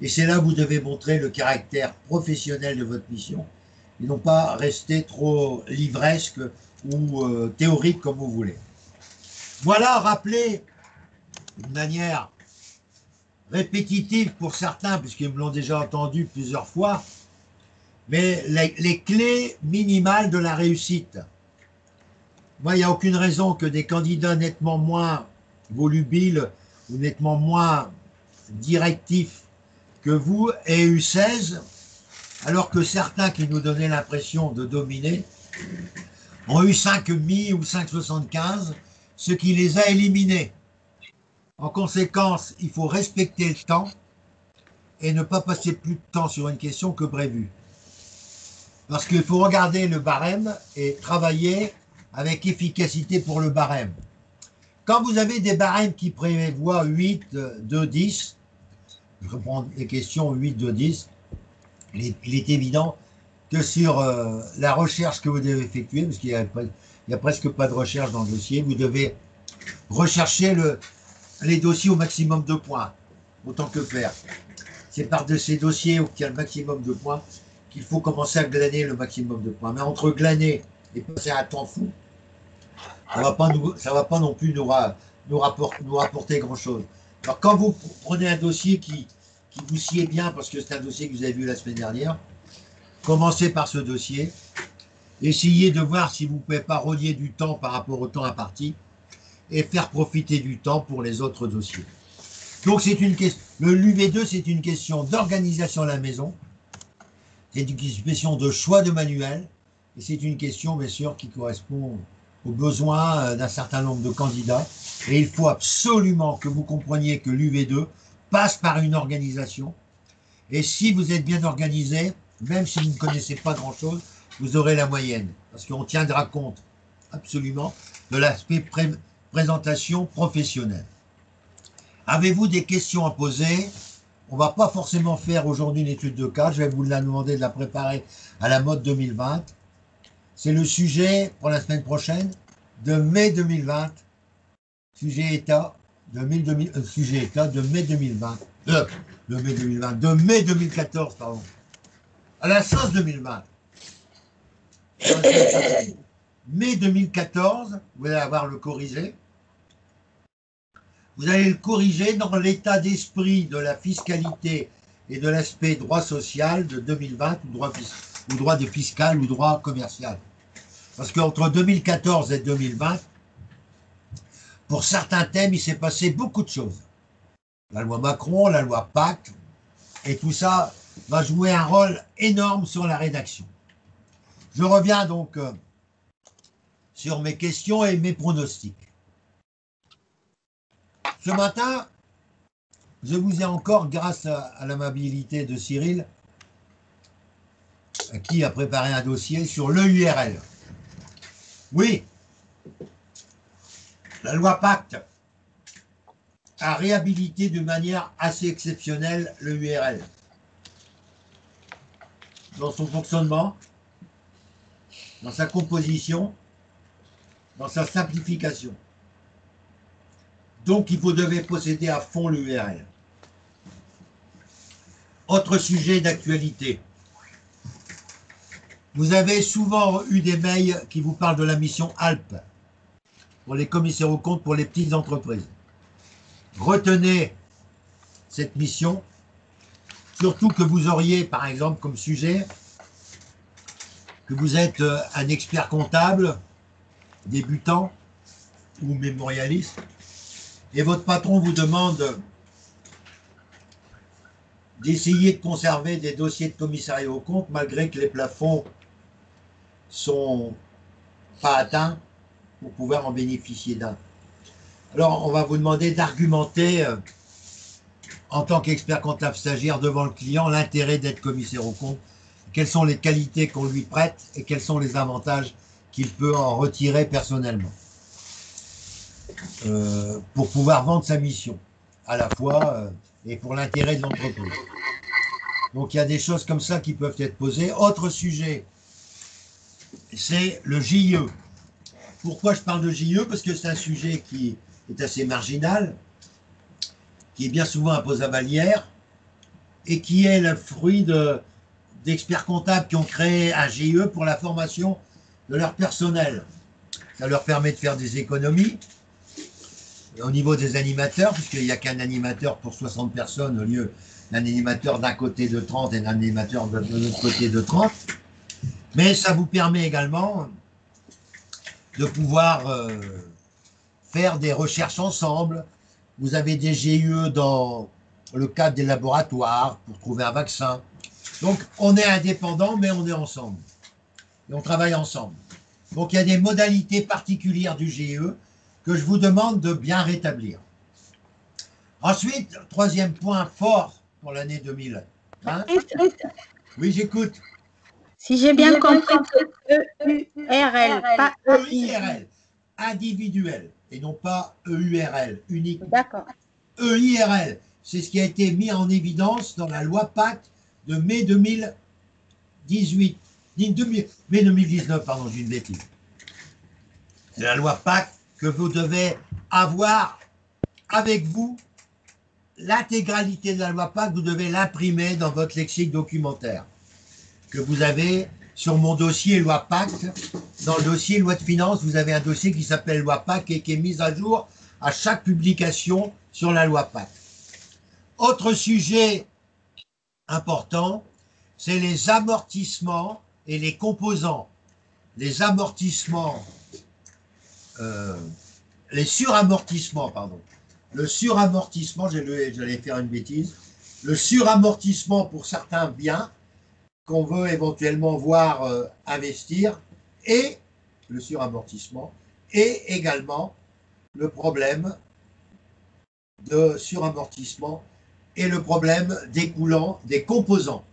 Et c'est là que vous devez montrer le caractère professionnel de votre mission et non pas rester trop livresque ou théorique comme vous voulez. Voilà, rappelez d'une manière répétitive pour certains, puisqu'ils me l'ont déjà entendu plusieurs fois, mais les clés minimales de la réussite. Moi, il n'y a aucune raison que des candidats nettement moins volubiles ou nettement moins directifs que vous aient eu 16, alors que certains qui nous donnaient l'impression de dominer ont eu 5,5 ou 5,75, ce qui les a éliminés. En conséquence, il faut respecter le temps et ne pas passer plus de temps sur une question que prévu. Parce qu'il faut regarder le barème et travailler avec efficacité pour le barème. Quand vous avez des barèmes qui prévoient 8, 2, 10, je reprends les questions 8, 2, 10, il est évident que sur la recherche que vous devez effectuer, parce qu'il n'y a presque pas de recherche dans le dossier, vous devez rechercher les dossiers au maximum de points, autant que faire. C'est par de ces dossiers où il y a le maximum de points qu'il faut commencer à glaner le maximum de points. Mais entre glaner et passer un temps fou, ça ne va pas non plus nous rapporter grand-chose. Alors quand vous prenez un dossier qui vous sied bien, parce que c'est un dossier que vous avez vu la semaine dernière, commencez par ce dossier, essayez de voir si vous ne pouvez pas relier du temps par rapport au temps imparti et faire profiter du temps pour les autres dossiers. Donc c'est une question, l'UV2 c'est une question d'organisation à la maison, c'est une question de choix de manuel, et c'est une question bien sûr qui correspond aux besoins d'un certain nombre de candidats, et il faut absolument que vous compreniez que l'UV2 passe par une organisation, et si vous êtes bien organisé, même si vous ne connaissez pas grand-chose, vous aurez la moyenne, parce qu'on tiendra compte absolument de l'aspect présentation professionnelle. Avez-vous des questions à poser? On ne va pas forcément faire aujourd'hui une étude de cas, je vais vous la demander de la préparer à la mode 2020. C'est le sujet pour la semaine prochaine de mai 2020, sujet état de mai 2020, de mai 2014, pardon, à la sauce 2020. Mai 2014, vous allez avoir le corrigé. Vous allez le corriger dans l'état d'esprit de la fiscalité et de l'aspect droit social de 2020 ou droit de fiscal ou droit commercial. Parce qu'entre 2014 et 2020, pour certains thèmes, il s'est passé beaucoup de choses. La loi Macron, la loi Pacte, et tout ça va jouer un rôle énorme sur la rédaction. Je reviens donc sur mes questions et mes pronostics. Ce matin, je vous ai encore, grâce à l'amabilité de Cyril, qui a préparé un dossier sur l'EURL. Oui, la loi Pacte a réhabilité de manière assez exceptionnelle l'EURL. Dans son fonctionnement, dans sa composition, dans sa simplification. Donc, vous devez posséder à fond l'URL. Autre sujet d'actualité. Vous avez souvent eu des mails qui vous parlent de la mission ALP pour les commissaires aux comptes pour les petites entreprises. Retenez cette mission, surtout que vous auriez, par exemple, comme sujet, que vous êtes un expert comptable, débutant ou mémorialiste, et votre patron vous demande d'essayer de conserver des dossiers de commissariat aux comptes malgré que les plafonds sont pas atteints pour pouvoir en bénéficier d'un. Alors, on va vous demander d'argumenter en tant qu'expert comptable stagiaire devant le client l'intérêt d'être commissaire aux comptes, quelles sont les qualités qu'on lui prête et quels sont les avantages qu'il peut en retirer personnellement. Pour pouvoir vendre sa mission, à la fois et pour l'intérêt de l'entreprise. Donc il y a des choses comme ça qui peuvent être posées. Autre sujet, c'est le JIE. Pourquoi je parle de JIE? Parce que c'est un sujet qui est assez marginal, qui est bien souvent imposable à l'IR, et qui est le fruit d'experts comptables qui ont créé un JIE pour la formation de leur personnel. Ça leur permet de faire des économies au niveau des animateurs, puisqu'il n'y a qu'un animateur pour 60 personnes au lieu d'un animateur d'un côté de 30 et d'un animateur de l'autre côté de 30. Mais ça vous permet également de pouvoir faire des recherches ensemble. Vous avez des GIE dans le cadre des laboratoires pour trouver un vaccin. Donc, on est indépendant, mais on est ensemble. Et on travaille ensemble. Donc, il y a des modalités particulières du GIE que je vous demande de bien rétablir. Ensuite, troisième point fort pour l'année 2020. Oui, j'écoute. Si j'ai bien compris, EURL, pas EIRL, individuel, et non pas EURL, unique. D'accord. EIRL, c'est ce qui a été mis en évidence dans la loi Pacte de mai 2018. Mai 2019, pardon, j'ai une bêtise. C'est la loi Pacte que vous devez avoir avec vous. L'intégralité de la loi Pacte, vous devez l'imprimer dans votre lexique documentaire que vous avez sur mon dossier loi Pacte. Dans le dossier loi de finances, vous avez un dossier qui s'appelle loi Pacte et qui est mis à jour à chaque publication sur la loi Pacte. Autre sujet important, c'est les amortissements et les composants. Les amortissements, les suramortissements, pardon. Le suramortissement, j'allais faire une bêtise, le suramortissement pour certains biens qu'on veut éventuellement voir investir, et le suramortissement, et également le problème de suramortissement et le problème découlant des composants.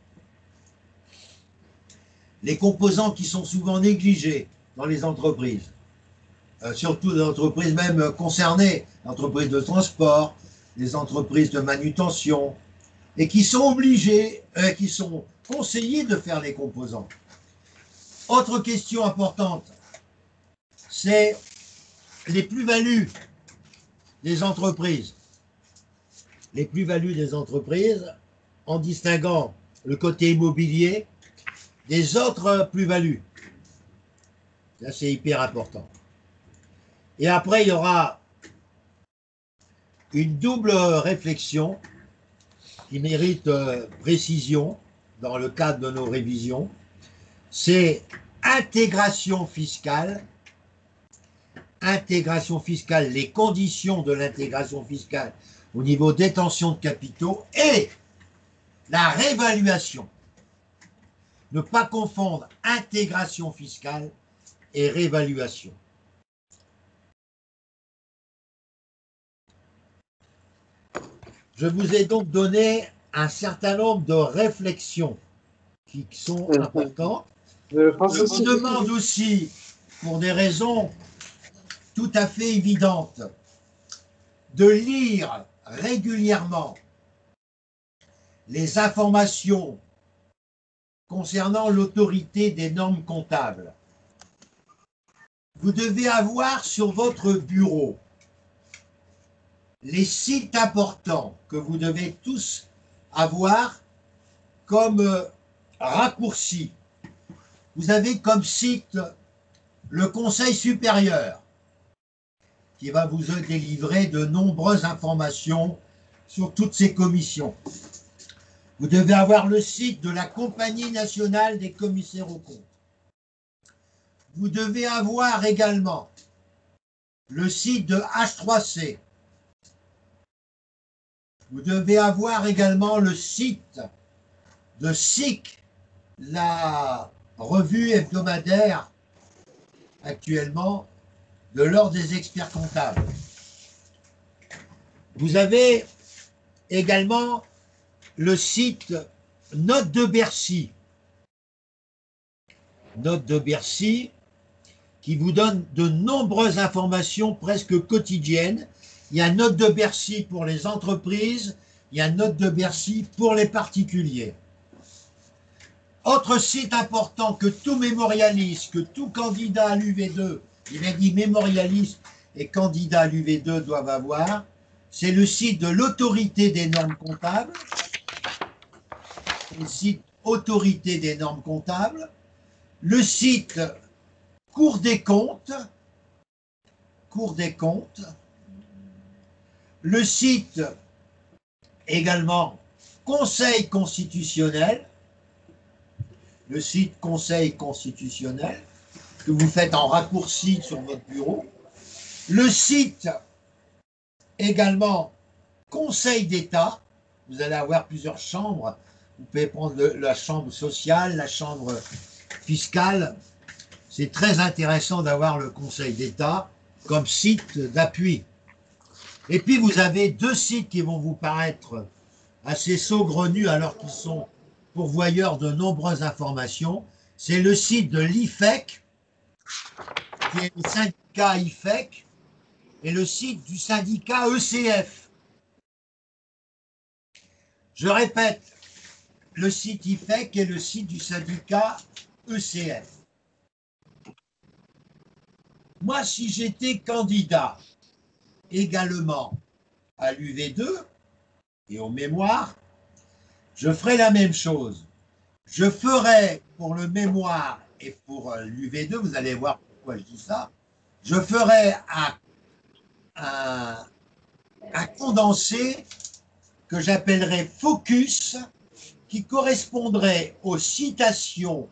Les composants qui sont souvent négligés dans les entreprises, surtout les entreprises même concernées, entreprises de transport, les entreprises de manutention, et qui sont obligées, qui sont conseillés de faire les composants. Autre question importante, c'est les plus-values des entreprises. Les plus-values des entreprises en distinguant le côté immobilier des autres plus-values. Là, c'est hyper important. Et après, il y aura une double réflexion qui mérite précision dans le cadre de nos révisions. C'est intégration fiscale, les conditions de l'intégration fiscale au niveau détention de capitaux et la réévaluation. Ne pas confondre intégration fiscale et réévaluation. Je vous ai donc donné un certain nombre de réflexions qui sont importantes. Je vous demande aussi, pour des raisons tout à fait évidentes, de lire régulièrement les informations concernant l'autorité des normes comptables. Vous devez avoir sur votre bureau les sites importants que vous devez tous avoir comme raccourci. Vous avez comme site le Conseil supérieur qui va vous délivrer de nombreuses informations sur toutes ces commissions. Vous devez avoir le site de la Compagnie nationale des commissaires aux comptes. Vous devez avoir également le site de H3C. Vous devez avoir également le site de SIC, la revue hebdomadaire actuellement de l'Ordre des experts comptables. Vous avez également le site Note de Bercy. Note de Bercy qui vous donne de nombreuses informations presque quotidiennes. Il y a Note de Bercy pour les entreprises, il y a Note de Bercy pour les particuliers. Autre site important que tout mémorialiste, que tout candidat à l'UV2, il a dit mémorialiste et candidat à l'UV2 doivent avoir, c'est le site de l'autorité des normes comptables, le site autorité des normes comptables, le site Cour des comptes, le site également Conseil constitutionnel, le site Conseil constitutionnel, que vous faites en raccourci sur votre bureau, le site également Conseil d'État, vous allez avoir plusieurs chambres, vous pouvez prendre la chambre sociale, la chambre fiscale, c'est très intéressant d'avoir le Conseil d'État comme site d'appui. Et puis, vous avez deux sites qui vont vous paraître assez saugrenus alors qu'ils sont pourvoyeurs de nombreuses informations. C'est le site de l'IFEC, qui est le syndicat IFEC, et le site du syndicat ECF. Je répète, le site IFEC et le site du syndicat ECF. Moi, si j'étais candidat également à l'UV2 et aux mémoires, je ferais la même chose. Je ferais pour le mémoire et pour l'UV2, vous allez voir pourquoi je dis ça, je ferais un condensé que j'appellerais focus, qui correspondrait aux citations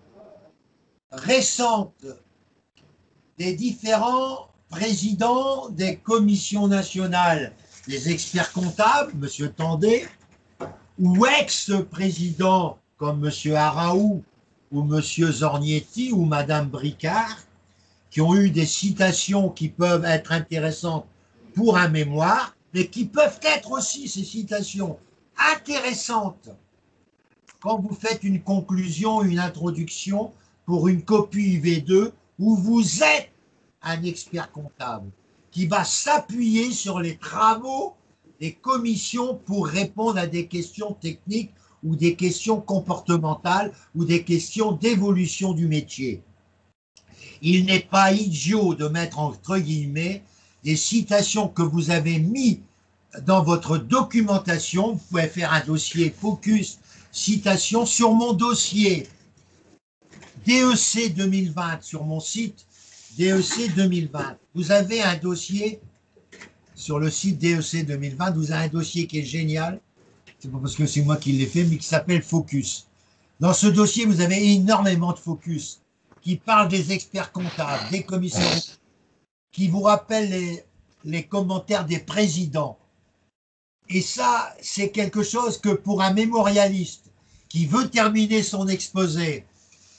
récentes des différents présidents des commissions nationales des experts comptables, M. Tandé, ou ex-présidents comme M. Araou ou M. Zornietti ou Mme Bricard, qui ont eu des citations qui peuvent être intéressantes pour un mémoire, mais qui peuvent être aussi, ces citations, intéressantes quand vous faites une conclusion, une introduction pour une copie UV2 où vous êtes un expert comptable qui va s'appuyer sur les travaux des commissions pour répondre à des questions techniques ou des questions comportementales ou des questions d'évolution du métier. Il n'est pas idiot de mettre entre guillemets des citations que vous avez mis dans votre documentation. Vous pouvez faire un dossier focus citation sur mon dossier DEC 2020, sur mon site DEC 2020. Vous avez un dossier sur le site DEC 2020, vous avez un dossier qui est génial, c'est pas parce que c'est moi qui l'ai fait, mais qui s'appelle Focus. Dans ce dossier, vous avez énormément de focus qui parlent des experts comptables, des commissaires, qui vous rappellent les commentaires des présidents. Et ça, c'est quelque chose que pour un mémorialiste qui veut terminer son exposé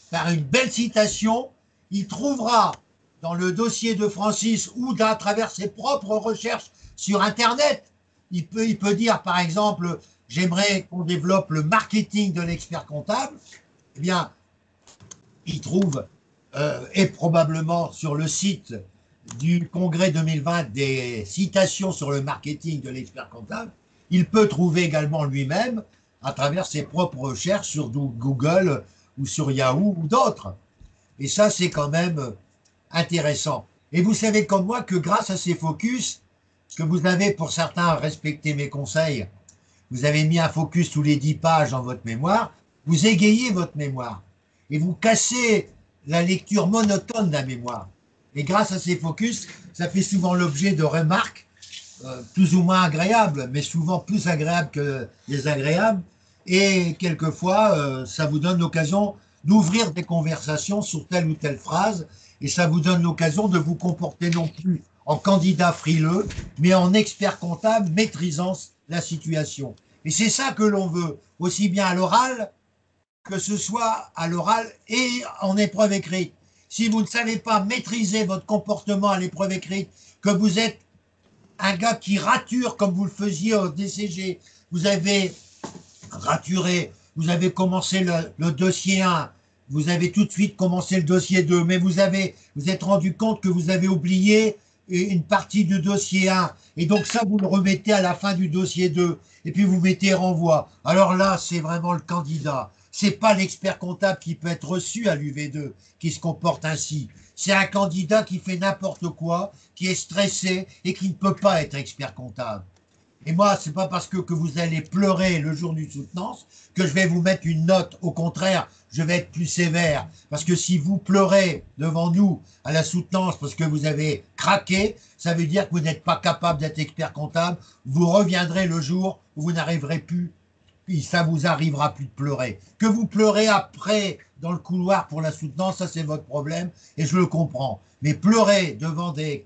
par une belle citation, il trouvera dans le dossier de Francis ou à travers ses propres recherches sur Internet. Il peut dire, par exemple, j'aimerais qu'on développe le marketing de l'expert comptable. Eh bien, il trouve, et probablement sur le site du congrès 2020, des citations sur le marketing de l'expert comptable. Il peut trouver également lui-même à travers ses propres recherches sur Google ou sur Yahoo ou d'autres. Et ça, c'est quand même intéressant. Et vous savez comme moi que grâce à ces focus, que vous avez pour certains respecté mes conseils, vous avez mis un focus tous les 10 pages dans votre mémoire, vous égayez votre mémoire et vous cassez la lecture monotone d'un mémoire. Et grâce à ces focus, ça fait souvent l'objet de remarques plus ou moins agréables, mais souvent plus agréables que désagréables. Et quelquefois, ça vous donne l'occasion d'ouvrir des conversations sur telle ou telle phrase, et ça vous donne l'occasion de vous comporter non plus en candidat frileux, mais en expert comptable maîtrisant la situation. Et c'est ça que l'on veut, aussi bien à l'oral, que ce soit à l'oral et en épreuve écrite. Si vous ne savez pas maîtriser votre comportement à l'épreuve écrite, que vous êtes un gars qui rature comme vous le faisiez au DCG, vous avez raturé, vous avez commencé le dossier 1, vous avez tout de suite commencé le dossier 2, mais vous êtes rendu compte que vous avez oublié une partie du dossier 1, et donc ça, vous le remettez à la fin du dossier 2, et puis vous mettez renvoi. Alors là, c'est vraiment le candidat. C'est pas l'expert comptable qui peut être reçu à l'UV2 qui se comporte ainsi. C'est un candidat qui fait n'importe quoi, qui est stressé et qui ne peut pas être expert comptable. Et moi, c'est pas parce que vous allez pleurer le jour du soutenance que je vais vous mettre une note. Au contraire, je vais être plus sévère. Parce que si vous pleurez devant nous à la soutenance parce que vous avez craqué, ça veut dire que vous n'êtes pas capable d'être expert comptable. Vous reviendrez le jour où vous n'arriverez plus, puis ça vous arrivera plus de pleurer. Que vous pleurez après dans le couloir pour la soutenance, ça c'est votre problème et je le comprends. Mais pleurer devant des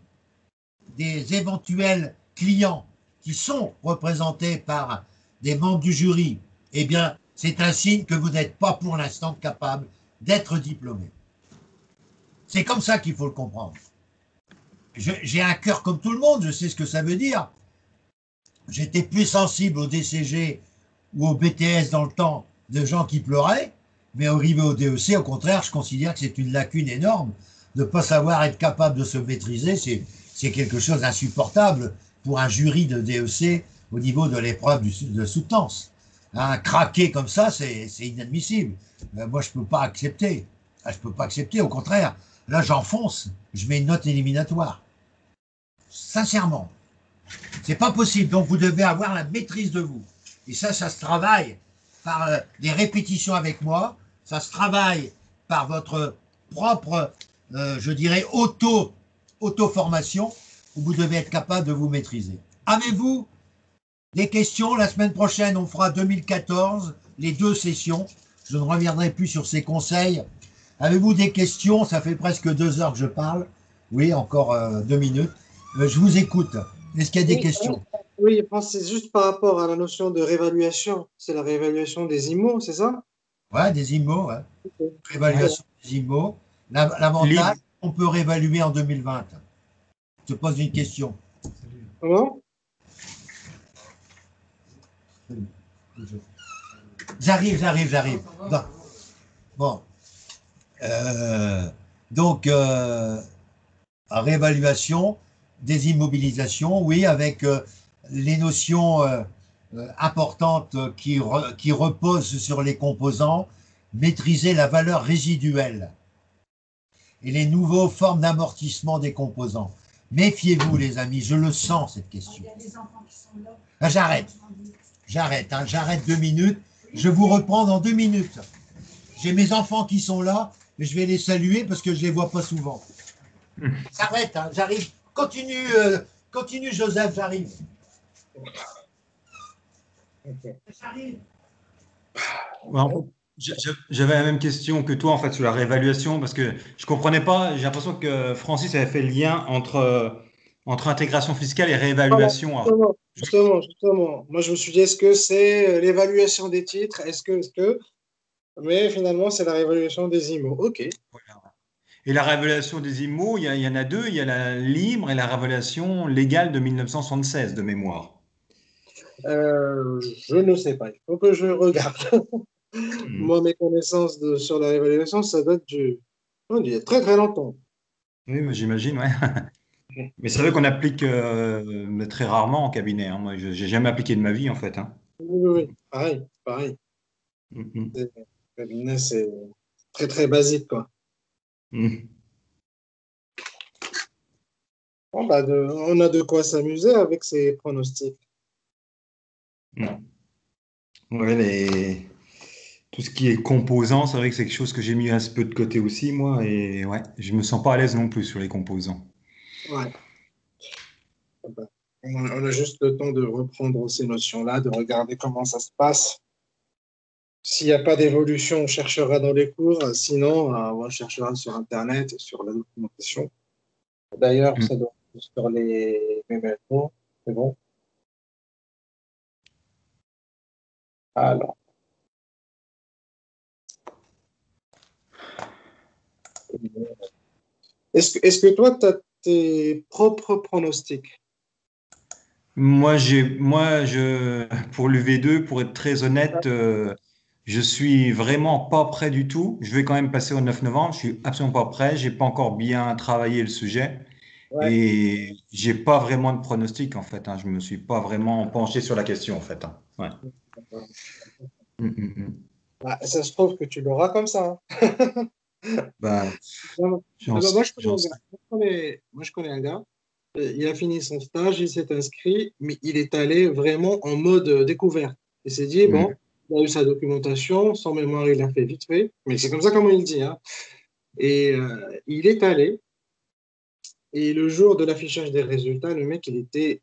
éventuels clients qui sont représentés par des membres du jury, eh bien, c'est un signe que vous n'êtes pas pour l'instant capable d'être diplômé. C'est comme ça qu'il faut le comprendre. J'ai un cœur comme tout le monde, je sais ce que ça veut dire, j'étais plus sensible au DCG ou au BTS dans le temps de gens qui pleuraient, mais arrivé au DEC, au contraire, je considère que c'est une lacune énorme de ne pas savoir être capable de se maîtriser. C'est quelque chose d'insupportable pour un jury de DEC au niveau de l'épreuve de soutenance. Hein, craquer comme ça, c'est inadmissible. Moi, je ne peux pas accepter. Je ne peux pas accepter. Au contraire, là, j'enfonce. Je mets une note éliminatoire. Sincèrement. C'est pas possible. Donc, vous devez avoir la maîtrise de vous. Et ça se travaille par des répétitions avec moi. Ça se travaille par votre propre, je dirais, auto-formation, où vous devez être capable de vous maîtriser. Avez-vous des questions? La semaine prochaine, on fera 2014, les 2 sessions. Je ne reviendrai plus sur ces conseils. Avez-vous des questions? Ça fait presque 2 heures que je parle. Oui, encore 2 minutes. Je vous écoute. Est-ce qu'il y a des questions? Oui, je pense que c'est juste par rapport à la notion de réévaluation. C'est la réévaluation des IMO, c'est ça? Ouais, des IMO, ouais. Ok. Réévaluation des IMO. L'avantage, on peut réévaluer en 2020. Je te pose une question. Comment? J'arrive. Bon. Donc, réévaluation des immobilisations, oui, avec les notions importantes qui reposent sur les composants, maîtriser la valeur résiduelle et les nouvelles formes d'amortissement des composants. Méfiez-vous, les amis, je le sens, cette question. Ah, j'arrête, j'arrête 2 minutes. Je vous reprends dans 2 minutes. J'ai mes enfants qui sont là, mais je vais les saluer parce que je ne les vois pas souvent. J'arrête, hein, j'arrive. Continue, Joseph, j'arrive. J'arrive. Bon, j'avais la même question que toi en fait sur la réévaluation parce que je comprenais pas. J'ai l'impression que Francis avait fait le lien entre intégration fiscale et réévaluation. Alors, Justement. Moi, je me suis dit, est-ce que c'est l'évaluation des titres? Mais finalement, c'est la réévaluation des IMO. OK. voilà. Et la réévaluation des IMO, il y en a 2. Il y a la libre et la réévaluation légale de 1976 de mémoire. Je ne sais pas. Il faut que je regarde. Mhm. Moi, mes connaissances sur la réévaluation, ça date d'il y a très, très longtemps. Oui, mais j'imagine, ouais. Mais c'est vrai qu'on applique très rarement en cabinet, hein. Moi, je n'ai jamais appliqué de ma vie en fait, hein. Oui. Pareil. Mhm. Le cabinet, c'est très, très basique, quoi. Mhm. Bon, bah, on a de quoi s'amuser avec ces pronostics. Mhm. Ouais, tout ce qui est composants, c'est vrai que c'est quelque chose que j'ai mis un peu de côté aussi, moi, et ouais, je me sens pas à l'aise non plus sur les composants. Ouais. Bah, on a juste le temps de reprendre ces notions-là, de regarder comment ça se passe. S'il n'y a pas d'évolution, on cherchera dans les cours. Sinon, on cherchera sur Internet, sur la documentation. D'ailleurs, Mm. ça doit être sur les mémos. C'est bon. Alors, est-ce que toi, tu as tes propres pronostics? Pour l'UV2, pour être très honnête, je suis vraiment pas prêt du tout. Je vais quand même passer au 9 novembre. Je suis absolument pas prêt. J'ai pas encore bien travaillé le sujet Ouais. et j'ai pas vraiment de pronostic en fait, hein. Je me suis pas vraiment penché sur la question en fait, hein. Ouais. Mm, mm, mm. Bah, ça se trouve que tu l'auras comme ça, hein. Bah, Non, j'en moi, je connais j'en un sais. gars. Moi, je connais un gars. Il a fini son stage, il s'est inscrit, mais il est allé vraiment en mode découverte. Il s'est dit, Mm. bon, il a eu sa documentation, son mémoire, il a fait vite fait, mais c'est comme ça comment il dit, hein. Et il est allé, et le jour de l'affichage des résultats, le mec, il était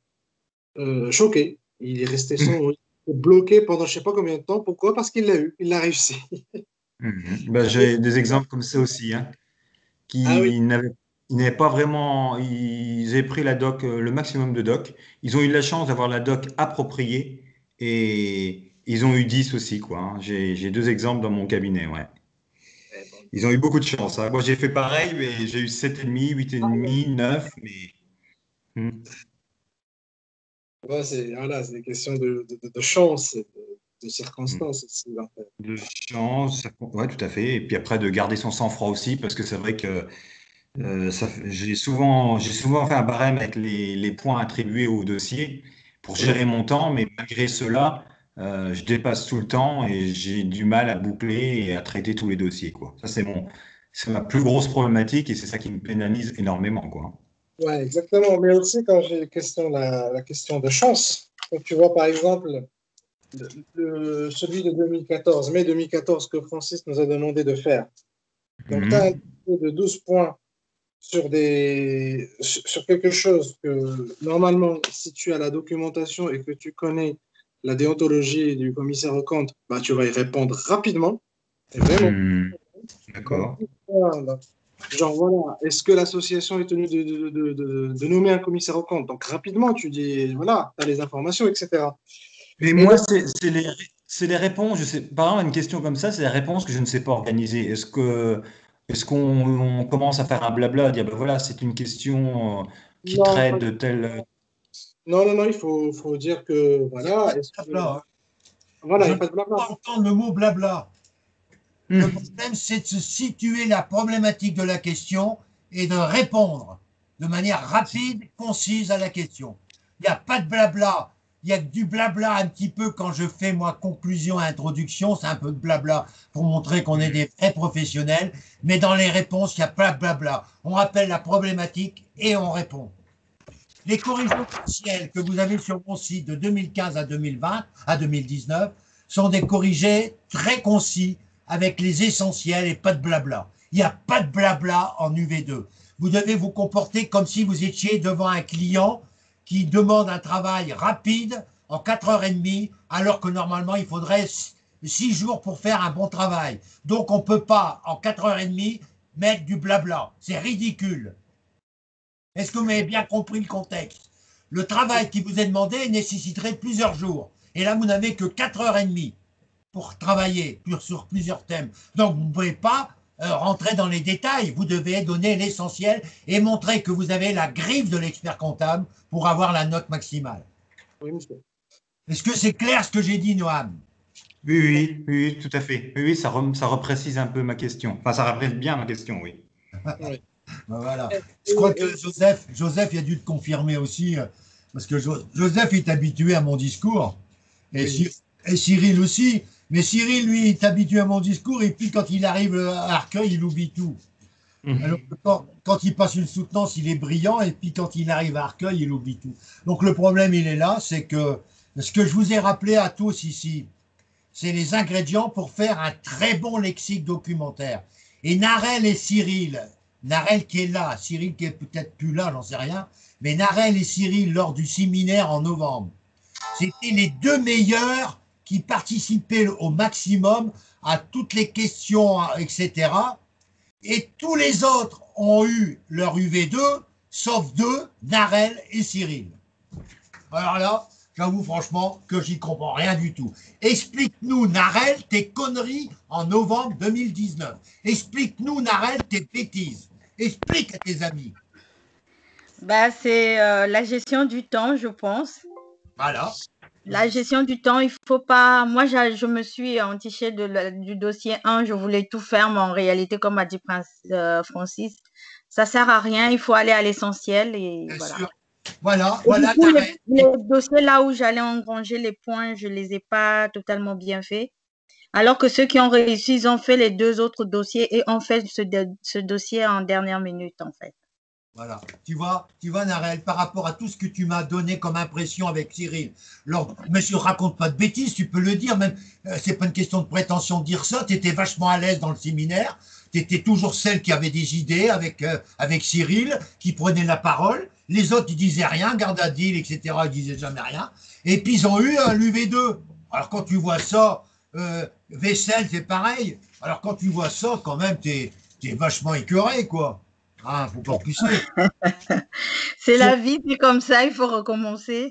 choqué. Il est resté bloqué pendant je sais pas combien de temps. Pourquoi? Parce qu'il l'a eu, il l'a réussi. Mhm. Bah, j'ai des exemples comme ça aussi, hein, Ah oui, ils n'avaient pas vraiment, ils avaient pris la doc, le maximum de doc. Ils ont eu la chance d'avoir la doc appropriée et ils ont eu 10 aussi, quoi, hein. J'ai 2 exemples dans mon cabinet, ouais. eh ben, Ils ont eu beaucoup de chance, hein. Moi, j'ai fait pareil, mais j'ai eu 7,5, 8,5, 9, mais. Hmm. Ouais, voilà, c'est des questions de chance, et de circonstances aussi, en fait. De chance, ouais, tout à fait. Et puis après, de garder son sang-froid aussi, parce que c'est vrai que j'ai souvent fait un barème avec les points attribués au dossier pour gérer mon temps, mais malgré cela, je dépasse tout le temps et j'ai du mal à boucler et à traiter tous les dossiers, quoi. Ça, c'est ma plus grosse problématique et c'est ça qui me pénalise énormément, quoi. Ouais, exactement. Mais aussi, quand j'ai la question de chance, quand tu vois, par exemple, celui de 2014, mai 2014, que Francis nous a demandé de faire. Donc, tu as un Mhm. taux de 12 points sur quelque chose que, normalement, si tu as la documentation et que tu connais la déontologie du commissaire aux comptes, bah, tu vas y répondre rapidement. Et vraiment. Mhm. Donc, D'accord. voilà. Genre, voilà, est-ce que l'association est tenue de nommer un commissaire aux comptes? Donc, rapidement, tu dis, voilà, tu as les informations, etc. Mais Et moi, donc, c'est les réponses. Je sais, par exemple, une question comme ça, c'est les réponses que je ne sais pas organiser. Est-ce qu'on on commence à faire un blabla, à dire, ben voilà, c'est une question qui non, traite de tel. non, il faut dire que, voilà, est-ce que, Blabla, hein. voilà, il Je n'y ne a pas de veux pas blabla. entendre le mot blabla. Le Hmm. problème, c'est de se situer la problématique de la question et de répondre de manière rapide, concise à la question. Il n'y a pas de blabla. Il y a que du blabla un petit peu quand je fais, moi, conclusion et introduction. C'est un peu de blabla pour montrer qu'on est des vrais professionnels. Mais dans les réponses, il n'y a pas de blabla. On rappelle la problématique et on répond. Les corrections partielles que vous avez sur mon site de 2015 à 2020, à 2019, sont des corrigés très concis avec les essentiels et pas de blabla. Il n'y a pas de blabla en UV2. Vous devez vous comporter comme si vous étiez devant un client qui demande un travail rapide en 4h30, alors que normalement il faudrait 6 jours pour faire un bon travail. Donc on ne peut pas en 4h30 mettre du blabla. C'est ridicule. Est-ce que vous m'avez bien compris le contexte? Le travail qui vous est demandé nécessiterait plusieurs jours. Et là, vous n'avez que 4h30 pour travailler sur plusieurs thèmes. Donc, vous ne pouvez pas rentrer dans les détails. Vous devez donner l'essentiel et montrer que vous avez la griffe de l'expert comptable pour avoir la note maximale. Oui, monsieur. Est-ce que c'est clair ce que j'ai dit, Noam? Oui, oui, oui, oui, tout à fait. Oui, oui, ça reprécise un peu ma question. Enfin, ça reprécise bien ma question, oui. Oui. Ben voilà. Et- Je crois et- que Joseph, il a dû te confirmer aussi, parce que Joseph est habitué à mon discours. Et, oui. et Cyril aussi. Mais Cyril, lui, est habitué à mon discours et puis quand il arrive à Arcueil, il oublie tout. Alors Mhm. que quand il passe une soutenance, il est brillant et puis quand il arrive à Arcueil, il oublie tout. Donc le problème, il est là, c'est que ce que je vous ai rappelé à tous ici, c'est les ingrédients pour faire un très bon lexique documentaire. Et Narel et Cyril, Narel qui est là, Cyril qui est peut-être plus là, j'en sais rien, mais Narel et Cyril, lors du séminaire en novembre, c'était les deux meilleurs qui participaient au maximum à toutes les questions, etc. Et tous les autres ont eu leur UV2, sauf deux, Narel et Cyril. Alors là, j'avoue franchement que j'y comprends rien du tout. Explique-nous, Narel, tes conneries en novembre 2019. Explique-nous, Narel, tes bêtises. Explique à tes amis. Bah, c'est la gestion du temps, je pense. Voilà. La gestion du temps, il faut pas. Moi, je me suis entichée du dossier 1. Je voulais tout faire, mais en réalité, comme a dit Francis, ça sert à rien. Il faut aller à l'essentiel et Bien voilà. sûr. Voilà, Et du voilà, coup, Narel. les dossiers là où j'allais engranger les points, je les ai pas totalement bien faits. Alors que ceux qui ont réussi, ils ont fait les deux autres dossiers et ont fait ce dossier en dernière minute, en fait. Voilà. Tu vois, Narel, par rapport à tout ce que tu m'as donné comme impression avec Cyril. Alors, monsieur, raconte pas de bêtises, tu peux le dire, même, c'est pas une question de prétention de dire ça, tu étais vachement à l'aise dans le séminaire, tu étais toujours celle qui avait des idées avec Cyril, qui prenait la parole, les autres, ils disaient rien, garde à deal, etc., ils disaient jamais rien, et puis ils ont eu l'UV2. Alors, quand tu vois ça, vaisselle, c'est pareil. Alors, quand tu vois ça, quand même, t'es vachement écœuré, quoi. Ah, faut pas pousser. C'est la vie, c'est comme ça, il faut recommencer.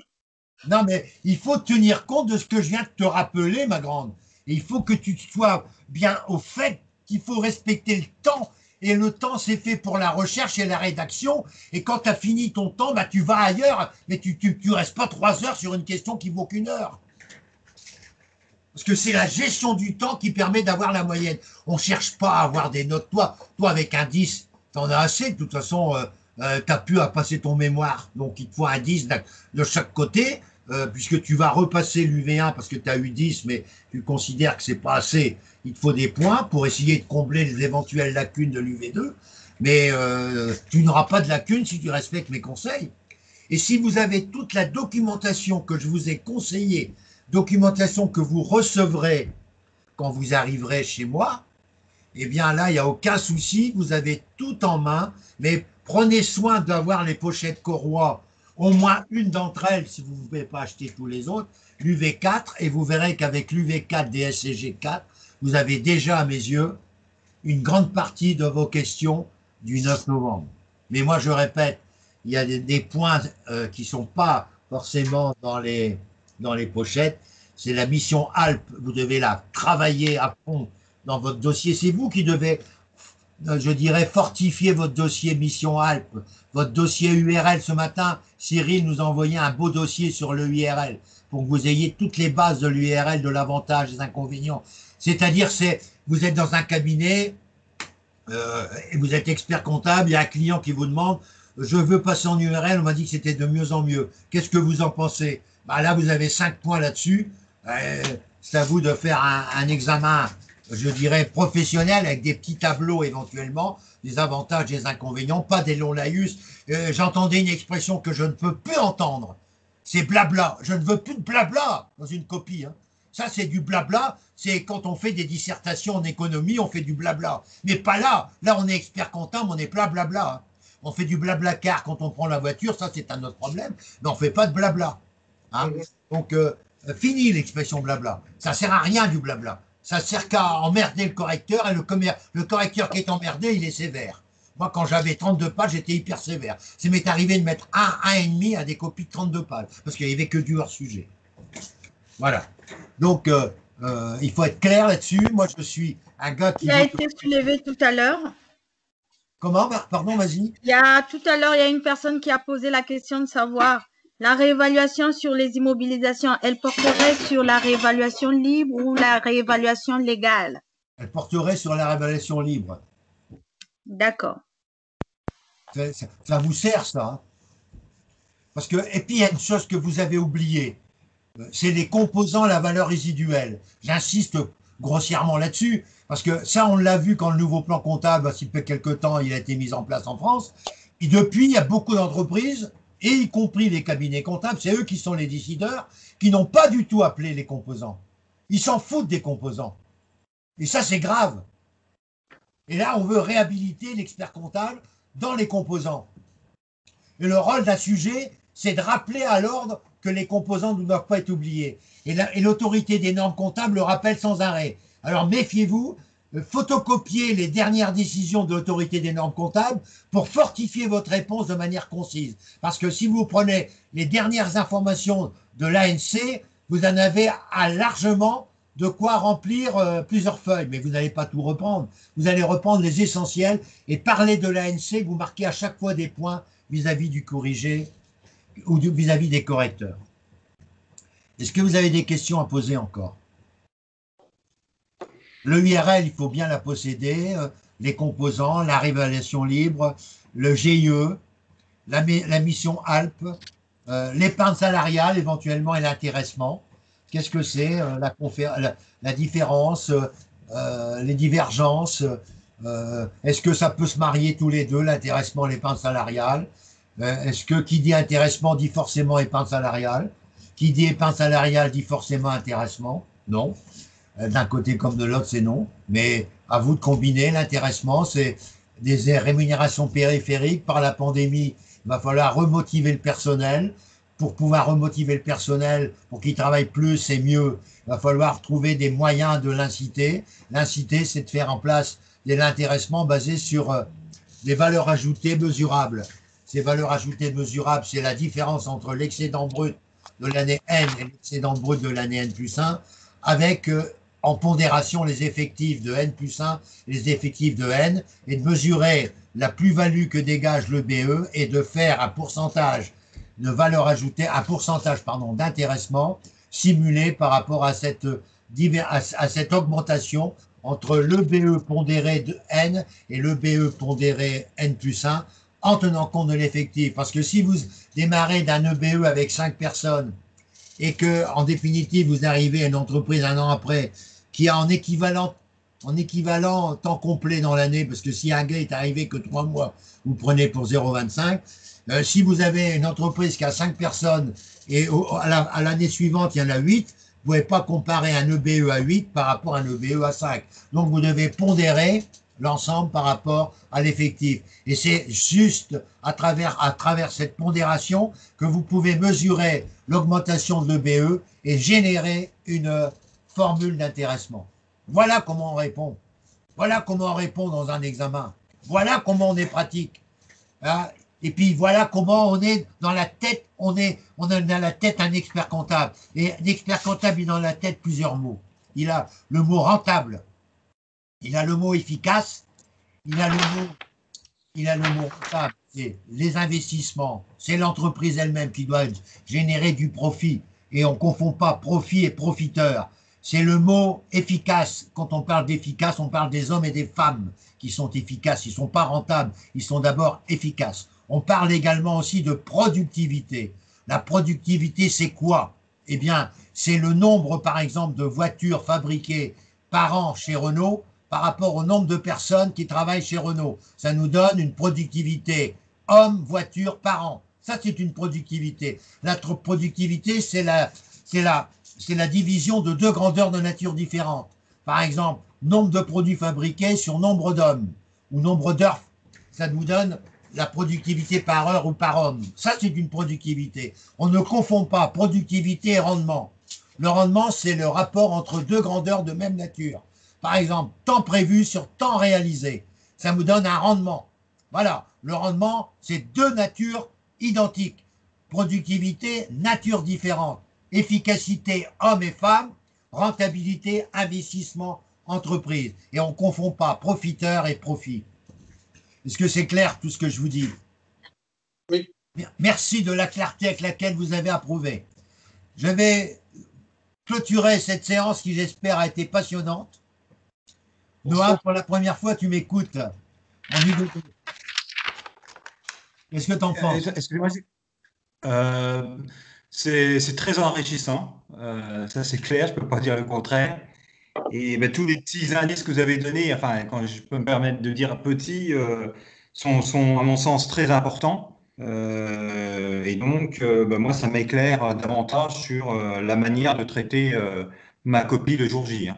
Non, mais il faut tenir compte de ce que je viens de te rappeler, ma grande. Et il faut que tu sois bien au fait qu'il faut respecter le temps et le temps c'est fait pour la recherche et la rédaction, et quand tu as fini ton temps, bah, tu vas ailleurs, mais tu restes pas 3 heures sur une question qui vaut qu'1 heure. Parce que c'est la gestion du temps qui permet d'avoir la moyenne. On ne cherche pas à avoir des notes. Toi avec un 10, tu en as assez. De toute façon, tu n'as plus à passer ton mémoire. Donc, il te faut un 10 de chaque côté, puisque tu vas repasser l'UV1 parce que tu as eu 10, mais tu considères que ce n'est pas assez. Il te faut des points pour essayer de combler les éventuelles lacunes de l'UV2. Mais tu n'auras pas de lacunes si tu respectes mes conseils. Et si vous avez toute la documentation que je vous ai conseillée, documentation que vous recevrez quand vous arriverez chez moi, eh bien là, il n'y a aucun souci, vous avez tout en main, mais prenez soin d'avoir les pochettes Corois, au moins une d'entre elles, si vous ne pouvez pas acheter tous les autres, l'UV4, et vous verrez qu'avec l'UV4 DSCG 4, vous avez déjà, à mes yeux, une grande partie de vos questions du 9 novembre. Mais moi, je répète, il y a des points qui ne sont pas forcément dans les pochettes. C'est la mission Alpes, vous devez la travailler à fond dans votre dossier. C'est vous qui devez, je dirais, fortifier votre dossier mission Alpes, votre dossier URL. Ce matin, Cyril nous a envoyé un beau dossier sur le URL pour que vous ayez toutes les bases de l'URL, de l'avantage, des inconvénients. C'est-à-dire, vous êtes dans un cabinet et vous êtes expert comptable, il y a un client qui vous demande « Je veux passer en URL, on m'a dit que c'était de mieux en mieux. Qu'est-ce que vous en pensez ?» Bah là, vous avez 5 points là-dessus. C'est à vous de faire un examen, je dirais, professionnel, avec des petits tableaux éventuellement, des avantages, des inconvénients, pas des longs laïus. J'entendais une expression que je ne peux plus entendre. C'est blabla. Je ne veux plus de blabla dans une copie. Hein. Ça, c'est du blabla. C'est quand on fait des dissertations en économie, on fait du blabla. Mais pas là. Là, on est expert comptable, on est blabla. Hein. On fait du blabla car quand on prend la voiture, ça, c'est un autre problème. Mais on ne fait pas de blabla. Hein. Donc, fini l'expression blabla. Ça ne sert à rien du blabla. Ça ne sert qu'à emmerder le correcteur, et le correcteur qui est emmerdé, il est sévère. Moi, quand j'avais 32 pages, j'étais hyper sévère. Ça m'est arrivé de mettre 1,5 à des copies de 32 pages, parce qu'il n'y avait que du hors-sujet. Voilà. Donc, il faut être clair là-dessus. Moi, je suis un gars qui... Il a été soulevé tout à l'heure. Comment? Pardon, vas-y. Tout à l'heure, il y a une personne qui a posé la question de savoir la réévaluation sur les immobilisations, elle porterait sur la réévaluation libre ou la réévaluation légale? Elle porterait sur la réévaluation libre. D'accord. Ça vous sert, ça. Hein. Parce que, et puis, il y a une chose que vous avez oubliée, c'est les composants, la valeur résiduelle. J'insiste grossièrement là-dessus, parce que ça, on l'a vu quand le nouveau plan comptable, il y a quelques temps, il a été mis en place en France. Et depuis, il y a beaucoup d'entreprises, et y compris les cabinets comptables, c'est eux qui sont les décideurs, qui n'ont pas du tout appelé les composants. Ils s'en foutent des composants. Et ça, c'est grave. Et là, on veut réhabiliter l'expert comptable dans les composants. Et le rôle d'un sujet, c'est de rappeler à l'ordre que les composants ne doivent pas être oubliés. Et l'autorité des normes comptables le rappelle sans arrêt. Alors méfiez-vous, photocopiez les dernières décisions de l'autorité des normes comptables pour fortifier votre réponse de manière concise. Parce que si vous prenez les dernières informations de l'ANC, vous en avez largement de quoi remplir plusieurs feuilles, mais vous n'allez pas tout reprendre. Vous allez reprendre les essentiels et parler de l'ANC, vous marquez à chaque fois des points vis-à-vis du corrigé ou vis-à-vis des correcteurs. Est-ce que vous avez des questions à poser encore? Le URL, il faut bien la posséder, les composants, la réévaluation libre, le GIE, la mission Alpes, l'épargne salariale éventuellement et l'intéressement. Qu'est-ce que c'est la différence, les divergences, est-ce que ça peut se marier tous les deux, l'intéressement et l'épargne salariale? Est-ce que qui dit intéressement dit forcément épargne salariale? Qui dit épargne salariale dit forcément intéressement? Non. D'un côté comme de l'autre, c'est non. Mais à vous de combiner. L'intéressement, c'est des rémunérations périphériques. Par la pandémie, il va falloir remotiver le personnel. Pour pouvoir remotiver le personnel, pour qu'il travaille plus et mieux, il va falloir trouver des moyens de l'inciter. L'inciter, c'est de faire en place de l'intéressement basé sur des valeurs ajoutées mesurables. Ces valeurs ajoutées mesurables, c'est la différence entre l'excédent brut de l'année N et l'excédent brut de l'année N+1, avec en pondération les effectifs de N plus 1 et les effectifs de N et de mesurer la plus-value que dégage le BE et de faire un pourcentage de valeur ajoutée, un pourcentage d'intéressement simulé par rapport à cette augmentation entre le BE pondéré de N et le BE pondéré N plus 1 en tenant compte de l'effectif. Parce que si vous démarrez d'un EBE avec 5 personnes et que, en définitive, vous arrivez à une entreprise un an après qui a en équivalent temps complet dans l'année, parce que si un gars est arrivé que 3 mois, vous prenez pour 0,25. Si vous avez une entreprise qui a 5 personnes et à l'année suivante, il y en a 8, vous ne pouvez pas comparer un EBE à 8 par rapport à un EBE à 5. Donc, vous devez pondérer l'ensemble par rapport à l'effectif. Et c'est juste à travers cette pondération que vous pouvez mesurer l'augmentation de l'EBE et générer une formule d'intéressement. Voilà comment on répond. Voilà comment on répond dans un examen. Voilà comment on est pratique. Hein? Et puis voilà comment on est dans la tête, on a dans la tête un expert comptable. Et un expert comptable, il a dans la tête plusieurs mots. Il a le mot rentable, il a le mot efficace, il a le mot rentable, c'est les investissements, c'est l'entreprise elle-même qui doit générer du profit. Et on ne confond pas profit et profiteur. C'est le mot efficace. Quand on parle d'efficace, on parle des hommes et des femmes qui sont efficaces. Ils ne sont pas rentables, ils sont d'abord efficaces. On parle également aussi de productivité. La productivité, c'est quoi? Eh bien, c'est le nombre, par exemple, de voitures fabriquées par an chez Renault par rapport au nombre de personnes qui travaillent chez Renault. Ça nous donne une productivité homme-voiture par an. Ça, c'est une productivité. La productivité, c'est la division de deux grandeurs de nature différentes. Par exemple, nombre de produits fabriqués sur nombre d'hommes ou nombre d'heures. Ça nous donne la productivité par heure ou par homme. Ça, c'est une productivité. On ne confond pas productivité et rendement. Le rendement, c'est le rapport entre deux grandeurs de même nature. Par exemple, temps prévu sur temps réalisé. Ça nous donne un rendement. Voilà. Le rendement, c'est deux natures identiques. Productivité, nature différente. Efficacité, homme et femme. Rentabilité, investissement, entreprise. Et on ne confond pas profiteur et profit. Est-ce que c'est clair tout ce que je vous dis? Oui. Merci de la clarté avec laquelle vous avez approuvé. Je vais clôturer cette séance qui, j'espère, a été passionnante. Noah, pour la première fois, tu m'écoutes. Qu'est-ce que tu en penses? Excusez-moi. C'est très enrichissant. Ça, c'est clair. Je ne peux pas dire le contraire. Et ben, tous les petits indices que vous avez donnés, enfin, quand je peux me permettre de dire petits, sont, à mon sens, très importants. Et donc, ben, moi, ça m'éclaire davantage sur la manière de traiter ma copie le jour J. Hein.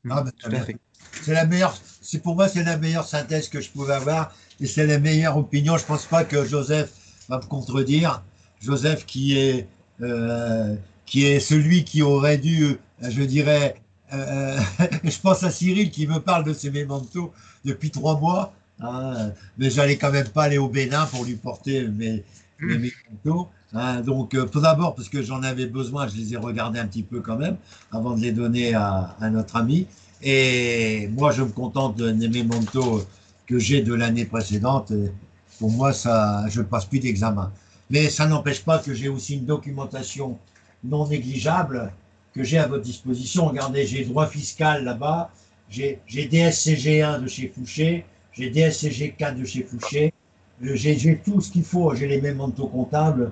Ah, ben, Tout à fait. C'est la meilleure, pour moi, c'est la meilleure synthèse que je pouvais avoir et c'est la meilleure opinion. Je ne pense pas que Joseph va me contredire. Joseph qui est celui qui aurait dû, je dirais, je pense à Cyril qui me parle de ses mémentos depuis 3 mois, hein, mais j'allais quand même pas aller au Bénin pour lui porter mes mémentos. Hein, donc, tout d'abord, parce que j'en avais besoin, je les ai regardés un petit peu quand même avant de les donner à notre ami. Et moi, je me contente des mémentos que j'ai de l'année précédente. Et pour moi, ça, je ne passe plus d'examen. Mais ça n'empêche pas que j'ai aussi une documentation non négligeable que j'ai à votre disposition. Regardez, j'ai droit fiscal là-bas, j'ai DSCG1 de chez Fouché, j'ai DSCG4 de chez Fouché, j'ai tout ce qu'il faut, j'ai les mémentos comptables,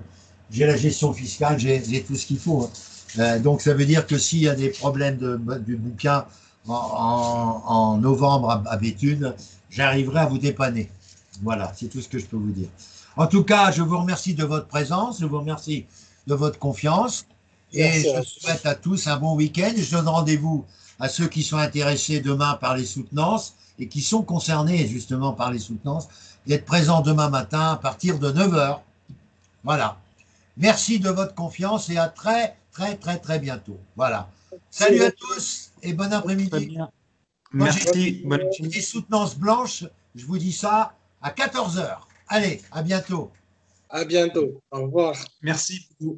j'ai la gestion fiscale, j'ai tout ce qu'il faut. Donc ça veut dire que s'il y a des problèmes du bouquin en novembre à Béthune, j'arriverai à vous dépanner. Voilà, c'est tout ce que je peux vous dire. En tout cas, je vous remercie de votre présence, je vous remercie de votre confiance et je souhaite à tous un bon week-end. Je donne rendez-vous à ceux qui sont intéressés demain par les soutenances et qui sont concernés justement par les soutenances d'être présents demain matin à partir de 9 h. Voilà. Merci de votre confiance et à très, très, très, très bientôt. Voilà. Salut à tous et bon après-midi. Merci. Les soutenances blanches, je vous dis ça à 14 h. Allez, à bientôt. À bientôt. Au revoir. Merci beaucoup.